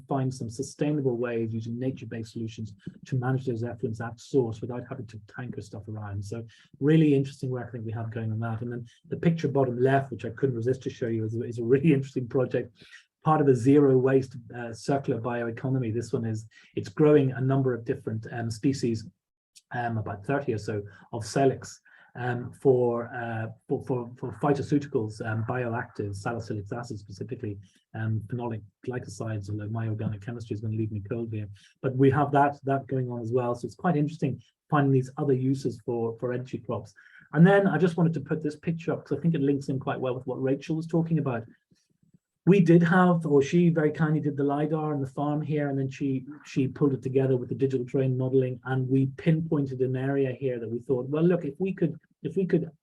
find some sustainable ways using nature-based solutions to manage those effluents at source without having to tanker stuff around. So really interesting work I think we have going on that. And then the picture bottom left, which I couldn't resist to show you, is a really interesting project, part of a zero waste circular bioeconomy. This one it's growing a number of different species, about 30 or so, of salix. For phytoceuticals, bioactives, salicylic acid specifically, phenolic glycosides, although my organic chemistry is going to leave me cold here. But we have that going on as well. So it's quite interesting finding these other uses for energy crops. And then I just wanted to put this picture up because I think it links in quite well with what Rachel was talking about. We did have, or she very kindly did the LiDAR and the farm here, and then she pulled it together with the digital terrain modeling, and we pinpointed an area here that we thought, well, look, if we could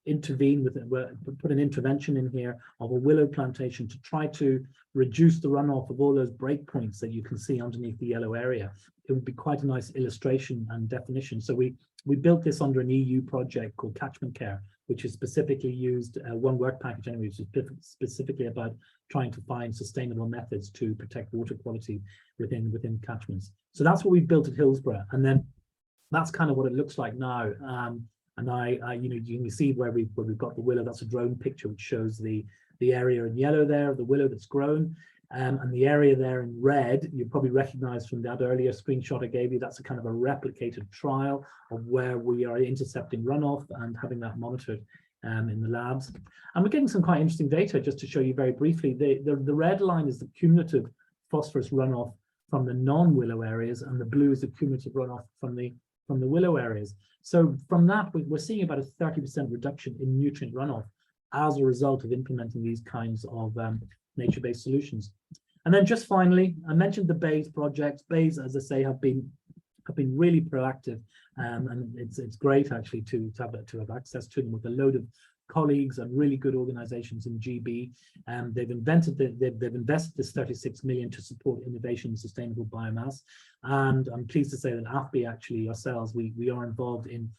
intervene with it, put an intervention in here of a willow plantation to try to reduce the runoff of all those breakpoints that you can see underneath the yellow area, it would be quite a nice illustration and definition. So we built this under an EU project called Catchment Care, which is specifically used, one work package anyway, which is specifically about trying to find sustainable methods to protect water quality within catchments. So that's what we built at Hillsborough, and then that's kind of what it looks like now. And you can see where we've got the willow. That's a drone picture which shows the area in yellow there, the willow that's grown. And the area there in red, you probably recognize from that earlier screenshot I gave you, that's a kind of a replicated trial of where we are intercepting runoff and having that monitored in the labs. And we're getting some quite interesting data, just to show you very briefly. The red line is the cumulative phosphorus runoff from the non-willow areas, and the blue is the cumulative runoff from the willow areas. So from that, we're seeing about a 30% reduction in nutrient runoff. as a result of implementing these kinds of nature-based solutions. And then just finally, I mentioned the BAYS project. BAYS, as I say, have been really proactive, and it's great actually to have access to them with a load of colleagues and really good organizations in GB. They've invested this 36 million to support innovation in sustainable biomass. And I'm pleased to say that AFBI, actually ourselves, we are involved in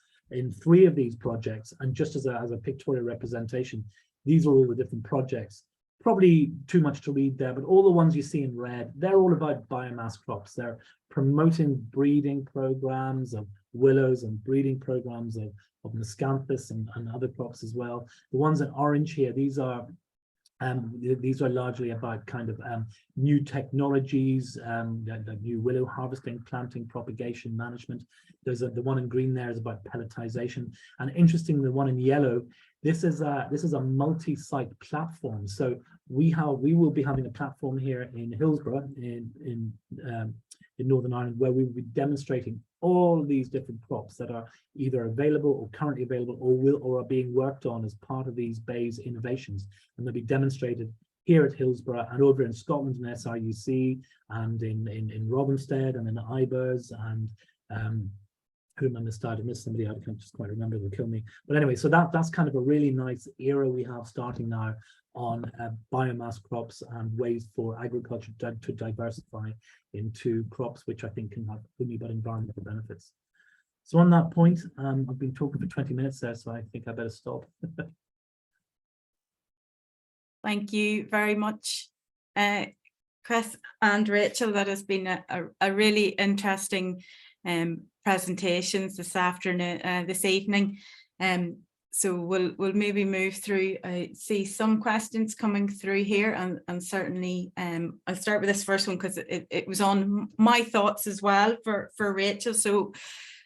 3 of these projects. And just as a pictorial representation, these are all the different projects. Probably too much to read there, but all the ones you see in red, they're all about biomass crops. They're promoting breeding programs of willows and breeding programs of miscanthus and other crops as well. The ones in orange here, these are largely about kind of new technologies, the new willow harvesting, planting, propagation, management. There's the one in green there is about pelletization, and interesting, the one in yellow, this is a multi-site platform. So we will be having a platform here in Hillsborough in Northern Ireland, where we will be demonstrating all these different crops that are either available or currently available or are being worked on as part of these BAYS innovations, and they'll be demonstrated here at Hillsborough and over in Scotland in SRUC and in Rothamsted and in Ibers and who am I started? I missed somebody, I can't just quite remember, they'll kill me. But anyway, so that's kind of a really nice era we have starting now on biomass crops and ways for agriculture to diversify into crops which I think can have only but environmental benefits. So on that point, I've been talking for 20 minutes there, so I think I better stop. Thank you very much, Chris and Rachel. That has been a really interesting presentations this afternoon, this evening. So we'll maybe move through. I see some questions coming through here, and certainly I'll start with this first one because it was on my thoughts as well for Rachel. So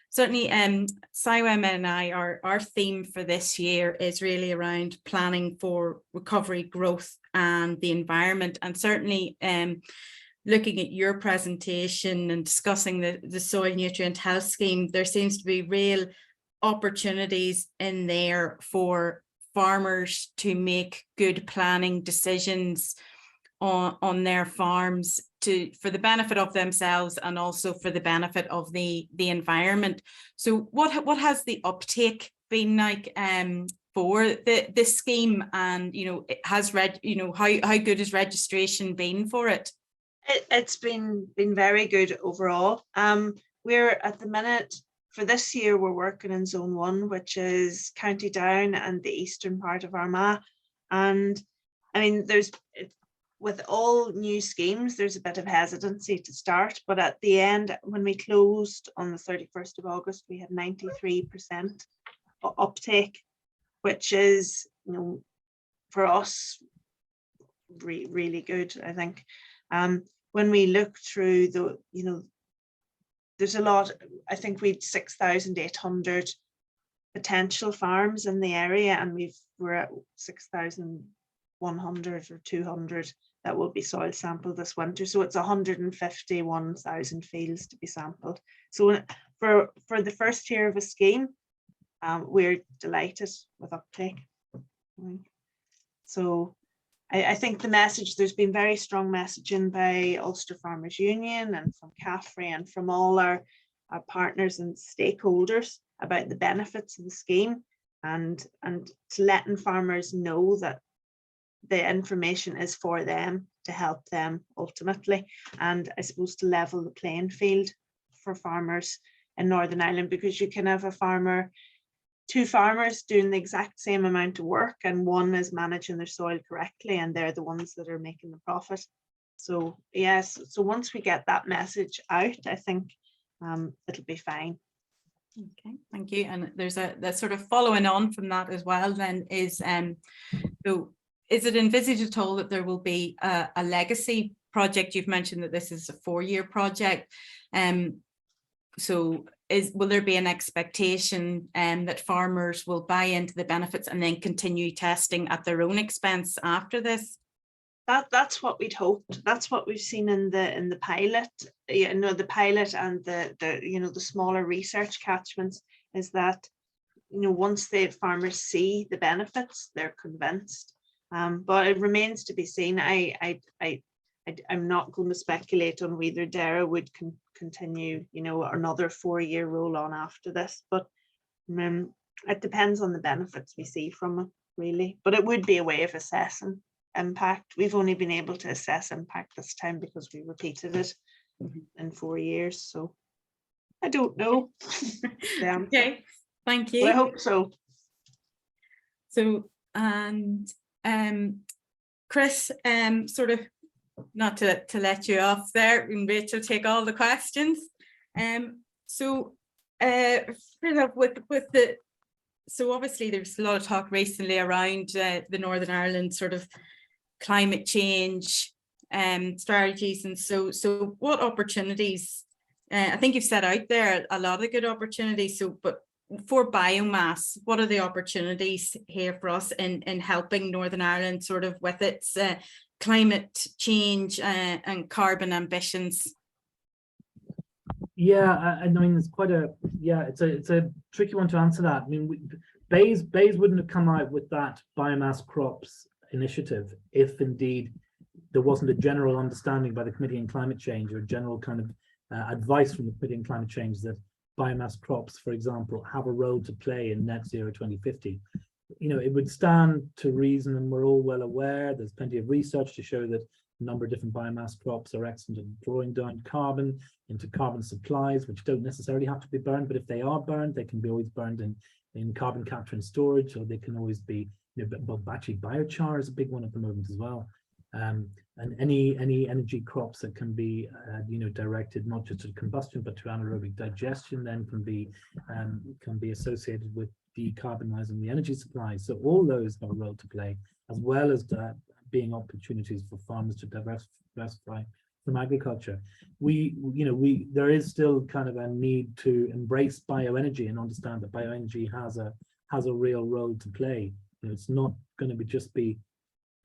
certainly SIWEM and our theme for this year is really around planning for recovery, growth and the environment, and certainly looking at your presentation and discussing the soil nutrient health scheme, there seems to be real opportunities in there for farmers to make good planning decisions on their farms for the benefit of themselves and also for the benefit of the environment. So what has the uptake been like for this scheme, and how good has registration been for it? It's been very good overall. We're at the minute, for this year, we're working in Zone 1, which is County Down and the eastern part of Armagh. And I mean, with all new schemes, there's a bit of hesitancy to start, but at the end, when we closed on the 31st of August, we had 93% uptake, which is, for us, really good, I think. When we look through there's a lot, I think we had 6,800 potential farms in the area, and we're at 6,100 or 200 that will be soil sampled this winter. So it's 151,000 fields to be sampled. So for the first year of a scheme, we're delighted with uptake. So I think the message, there's been very strong messaging by Ulster Farmers Union and from CAFRE and from all our partners and stakeholders about the benefits of the scheme, and to letting farmers know that the information is for them to help them ultimately, and I suppose to level the playing field for farmers in Northern Ireland, because you can have two farmers doing the exact same amount of work, and one is managing their soil correctly, and they're the ones that are making the profit. So yes, so once we get that message out, I think it'll be fine. Okay, thank you. And there's that sort of following on from that as well then is, so is it envisaged at all that there will be a legacy project? You've mentioned that this is a 4-year project. So will there be an expectation that farmers will buy into the benefits and then continue testing at their own expense after this? That's what we'd hoped. That's what we've seen in the pilot. The pilot and the smaller research catchments is that you know, once the farmers see the benefits, they're convinced. But it remains to be seen. I'm not going to speculate on whether DARA would continue, you know, another 4-year roll on after this, but it depends on the benefits we see from it, really. But it would be a way of assessing impact. We've only been able to assess impact this time because we repeated it in 4 years. So I don't know. Okay, thank you. Well, I hope so. So, and Chris, sort of, not to let you off there, and Rachel take all the questions. So so obviously there's a lot of talk recently around the Northern Ireland sort of climate change strategies, and so what opportunities? I think you've set out there a lot of good opportunities. So, but for biomass, what are the opportunities here for us in helping Northern Ireland sort of with its climate change and carbon ambitions? Yeah, I mean, it's quite a, it's a tricky one to answer that. I mean, Bayes wouldn't have come out with that biomass crops initiative if indeed there wasn't a general understanding by the Committee on Climate Change, or general kind of advice from the Committee on Climate Change, that biomass crops, for example, have a role to play in net zero 2050. You know, it would stand to reason, and we're all well aware, there's plenty of research to show that a number of different biomass crops are excellent in drawing down carbon into carbon supplies, which don't necessarily have to be burned, but if they are burned, they can be always burned in carbon capture and storage, or they can always be, you know, but actually biochar is a big one at the moment as well. And any energy crops that can be you know, directed not just to combustion but to anaerobic digestion then can be associated with decarbonizing the energy supply. So all those have a role to play, as well as being opportunities for farmers to diversify from agriculture. There is still kind of a need to embrace bioenergy and understand that bioenergy has a real role to play. You know, it's not going to just be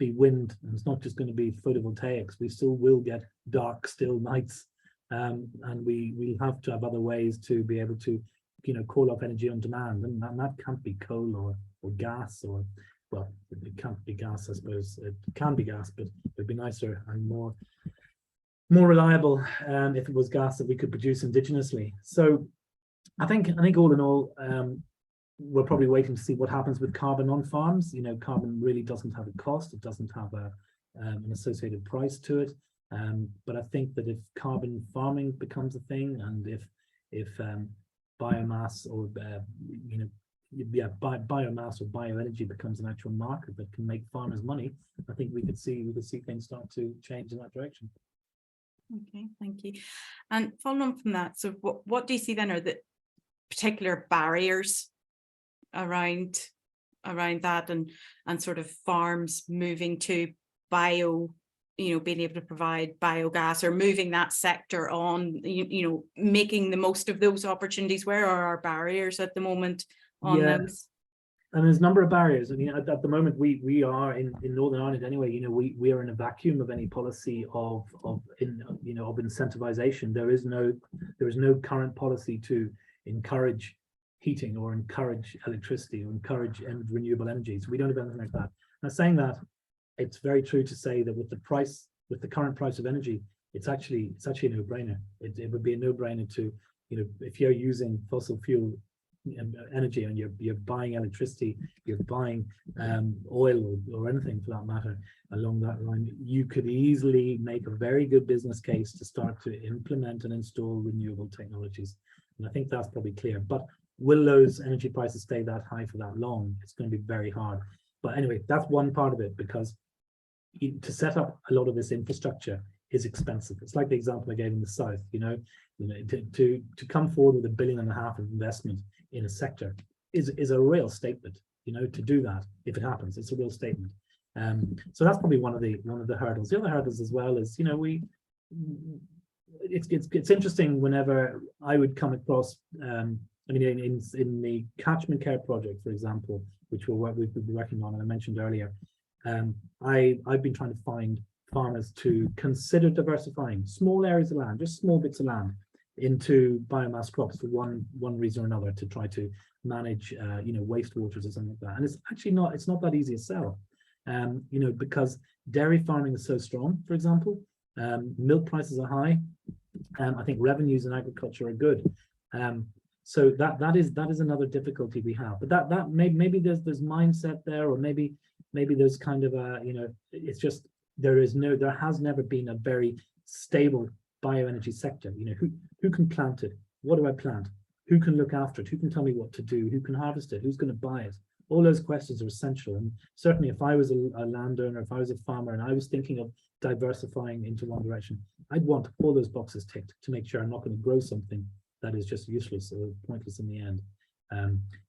wind, and it's not just going to be photovoltaics. We still will get dark, still nights, and we'll have to have other ways to be able to, you know, call up energy on demand, and that can't be coal or gas, or, well, it can't be gas, I suppose. It can be gas, but it'd be nicer and more reliable if it was gas that we could produce indigenously. So I think all in all, we're probably waiting to see what happens with carbon on farms. You know, carbon really doesn't have a cost. It doesn't have an associated price to it. But I think that if carbon farming becomes a thing, and if biomass or biomass or bioenergy becomes an actual market that can make farmers money, I think we could see things start to change in that direction. Okay, thank you. And following on from that, so what do you see then are the particular barriers around that, and sort of farms moving to bio, you know, being able to provide biogas, or moving that sector on, you know, making the most of those opportunities? Where are our barriers at the moment on those? And there's a number of barriers. I mean, at the moment, we are in Northern Ireland anyway. You know, we are in a vacuum of any policy of incentivization. There is no current policy to encourage heating or encourage electricity or encourage renewable energy. So we don't have anything like that. Now, saying that, it's very true to say that with the current price of energy, it's actually a no-brainer. It would be a no-brainer to, you know, if you're using fossil fuel energy and you're buying electricity, you're buying oil or anything for that matter along that line, you could easily make a very good business case to start to implement and install renewable technologies. And I think that's probably clear. But will those energy prices stay that high for that long? It's going to be very hard. But anyway, that's one part of it, because to set up a lot of this infrastructure is expensive. It's like the example I gave in the South, you know, to come forward with $1.5 billion of investment in a sector is a real statement. You know, to do that, if it happens, it's a real statement. So that's probably one of the hurdles. The other hurdles as well is, you know, it's interesting whenever I would come across, I mean, in the catchment care project, for example, which we've been working on, and I mentioned earlier, I've been trying to find farmers to consider diversifying small areas of land, just small bits of land, into biomass crops for one reason or another, to try to manage wastewaters or something like that. And it's actually not that easy to sell, because dairy farming is so strong, for example. Milk prices are high. I think revenues in agriculture are good. So that is another difficulty we have. But that maybe there's mindset there, or maybe there's kind of a, it's just there has never been a very stable bioenergy sector. Who can plant it? What do I plant? Who can look after it? Who can tell me what to do? Who can harvest it? Who's going to buy it? All those questions are essential. And certainly if I was a landowner, if I was a farmer and I was thinking of diversifying into one direction, I'd want all those boxes ticked to make sure I'm not going to grow something that is just useless or pointless in the end.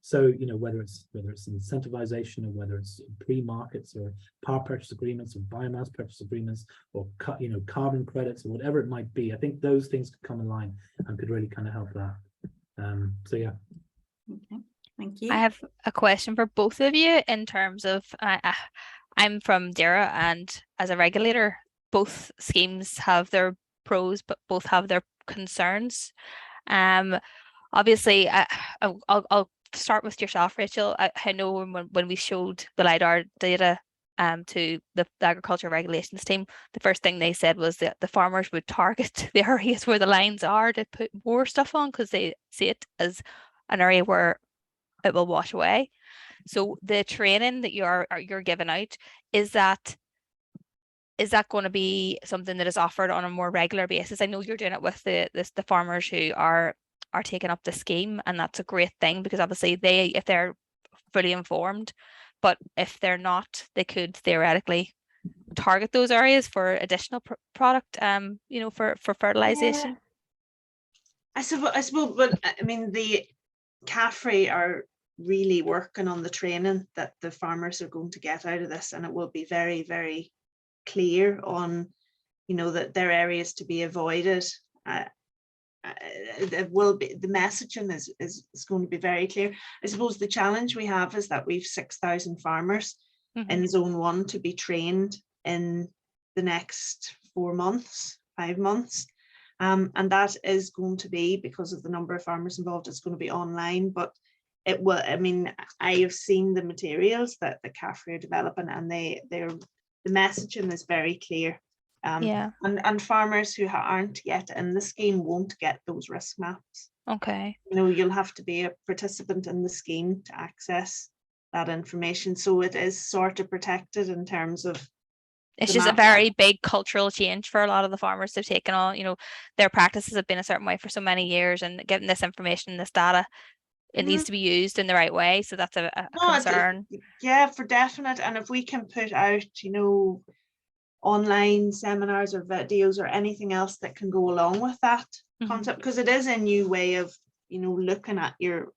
So whether it's incentivization, or whether it's pre-markets or power purchase agreements or biomass purchase agreements, or carbon credits, or whatever it might be, I think those things could come in line and could really kind of help that. So yeah. Okay, thank you. I have a question for both of you in terms of I'm from DERA, and as a regulator, both schemes have their pros, but both have their concerns. Obviously, I'll start with yourself, Rachel. I know when we showed the LiDAR data to the agriculture regulations team, the first thing they said was that the farmers would target the areas where the lines are to put more stuff on, because they see it as an area where it will wash away. So the training that you're giving out, is that going to be something that is offered on a more regular basis? I know you're doing it with the farmers who are taking up the scheme, and that's a great thing, because obviously if they're fully informed, but if they're not, they could theoretically target those areas for additional product, for fertilization. Yeah. I suppose, but I mean, the CAFRE are really working on the training that the farmers are going to get out of this, and it will be very, very clear on, that there are areas to be avoided. It will be, the messaging is going to be very clear. I suppose the challenge we have is that we've 6,000 farmers in zone 1 to be trained in the next 5 months. And that is going to be, because of the number of farmers involved, it's going to be online, but it will, I mean, I have seen the materials that the CAFRE are developing, and the messaging is very clear. And farmers who aren't yet in the scheme won't get those risk maps. Okay. You'll have to be a participant in the scheme to access that information. So it is sort of protected in terms of, it's just a very big cultural change for a lot of the farmers. They've taken on, their practices have been a certain way for so many years, and getting this information, this data, it needs to be used in the right way. So that's a concern. Yeah, for definite. And if we can put out, online seminars or videos or anything else that can go along with that concept, because it is a new way of, looking at your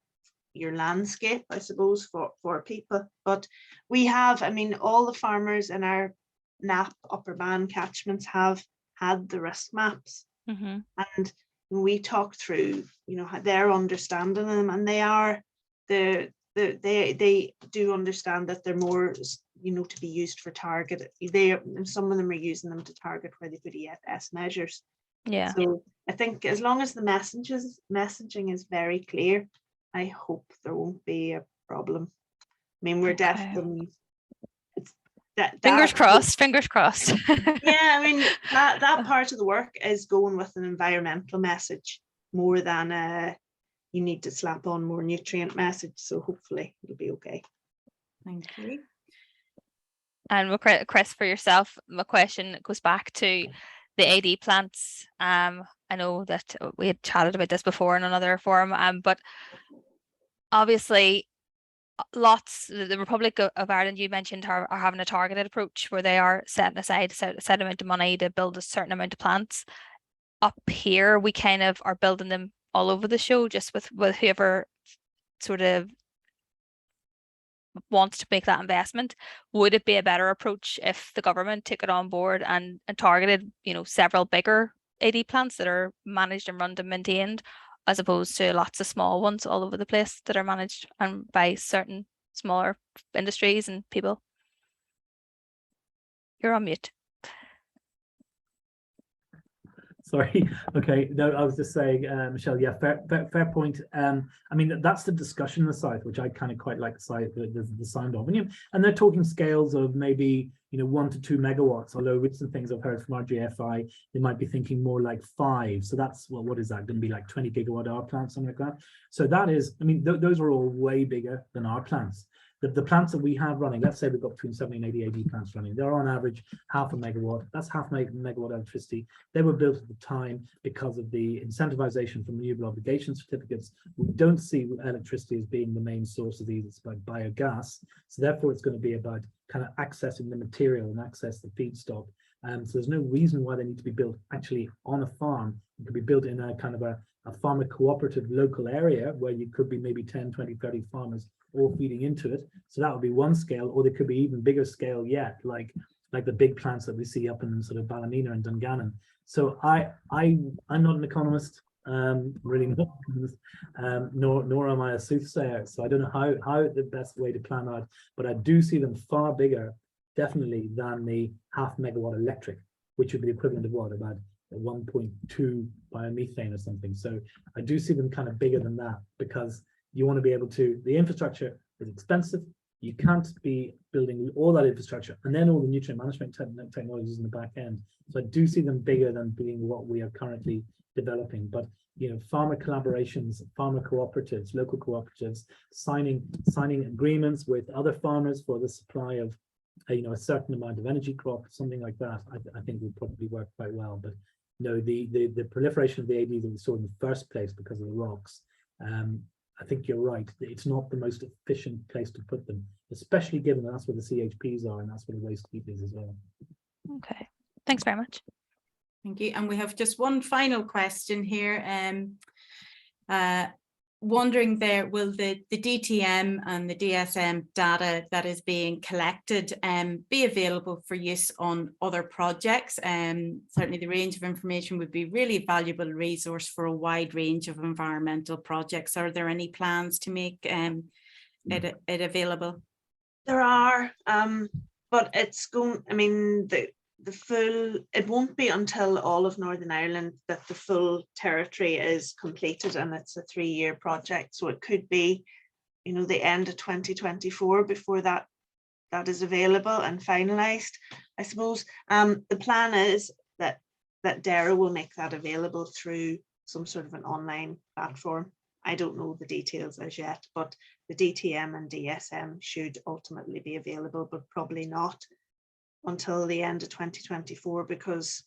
landscape, I suppose, for people. But we have, I mean, all the farmers in our NAP upper band catchments have had the risk maps, and we talked through, their understanding of them, and they do understand that they're more, to be used for target. Some of them are using them to target where they put EFS measures. Yeah. So I think as long as the messaging is very clear, I hope there won't be a problem. I mean, we're definitely. Fingers crossed. Yeah, I mean, that part of the work is going with an environmental message more than you need to slap on more nutrient message. So hopefully it'll be okay. Thank you. And Chris, for yourself, my question goes back to the AD plants. I know that we had chatted about this before in another forum, but obviously the Republic of Ireland, you mentioned, are having a targeted approach where they are setting aside a set amount of money to build a certain amount of plants. Up here, we kind of are building them all over the show, just with whoever sort of wants to make that investment. Would it be a better approach if the government took it on board and targeted, several bigger AD plants that are managed and run and maintained, as opposed to lots of small ones all over the place that are managed and by certain smaller industries and people? You're on mute. Sorry. Okay. No, I was just saying, Michelle. Yeah, fair point. I mean, that's the discussion in the site, which I kind of quite like the sound of. And they're talking scales of maybe 1 to 2 megawatts. Although with some things I've heard from AFBI, they might be thinking more like 5. So that's what is that going to be, like 20 gigawatt hour plants, something like that. So that is, I mean, those are all way bigger than our plants. The plants that we have running, let's say we've got between 70 and 80 AD plants running, they're on average half a megawatt. That's half megawatt electricity. They were built at the time because of the incentivization from renewable obligation certificates. We don't see electricity as being the main source of these. It's about biogas. So therefore, it's going to be about kind of accessing the material and access the feedstock. So there's no reason why they need to be built actually on a farm. It could be built in a kind of a farmer cooperative local area where you could be maybe 10, 20, 30 farmers all feeding into it. So that would be one scale, or there could be even bigger scale yet, like the big plants that we see up in sort of Ballymena and Dungannon. So I'm not an economist, really not, nor am I a soothsayer. So I don't know how the best way to plan out, but I do see them far bigger, definitely, than the half megawatt electric, which would be the equivalent of what, about 1.2 biomethane or something. So I do see them kind of bigger than that, because you want to be able to, the infrastructure is expensive. You can't be building all that infrastructure and then all the nutrient management technologies in the back end. So I do see them bigger than being what we are currently developing. But farmer collaborations, farmer cooperatives, local cooperatives, signing agreements with other farmers for the supply of a certain amount of energy crop, something like that, I think would probably work quite well. But the proliferation of the AD that we saw in the first place because of the rocks, I think you're right. It's not the most efficient place to put them, especially given that that's where the CHPs are and that's where the waste heat is as well. Okay, thanks very much. Thank you. And we have just one final question here. Wondering will the DTM and the DSM data that is being collected be available for use on other projects? Certainly the range of information would be really valuable resource for a wide range of environmental projects. Are there any plans to make it available? There are, but it's going, I mean, it won't be until all of Northern Ireland that the full territory is completed, and it's a 3-year project. So it could be, the end of 2024 before that is available and finalized, I suppose. The plan is that DARA will make that available through some sort of an online platform. I don't know the details as yet, but the DTM and DSM should ultimately be available, but probably not until the end of 2024, because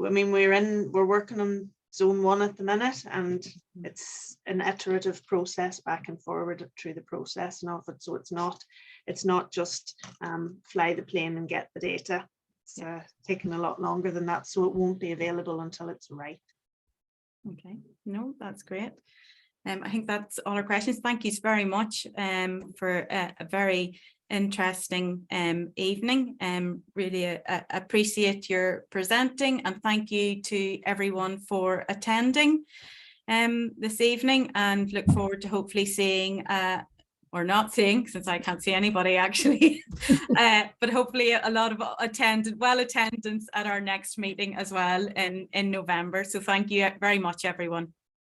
I mean we're working on zone 1 at the minute, and it's an iterative process back and forward through the process of it. So it's not just fly the plane and get the data. It's taking a lot longer than that, so it won't be available until it's right. Okay, no, that's great. I think that's all our questions. Thank you very much for a very interesting evening. Really appreciate your presenting, and thank you to everyone for attending this evening, and look forward to hopefully seeing or not seeing, since I can't see anybody actually, but hopefully a lot of attendance at our next meeting as well in November. So thank you very much, everyone.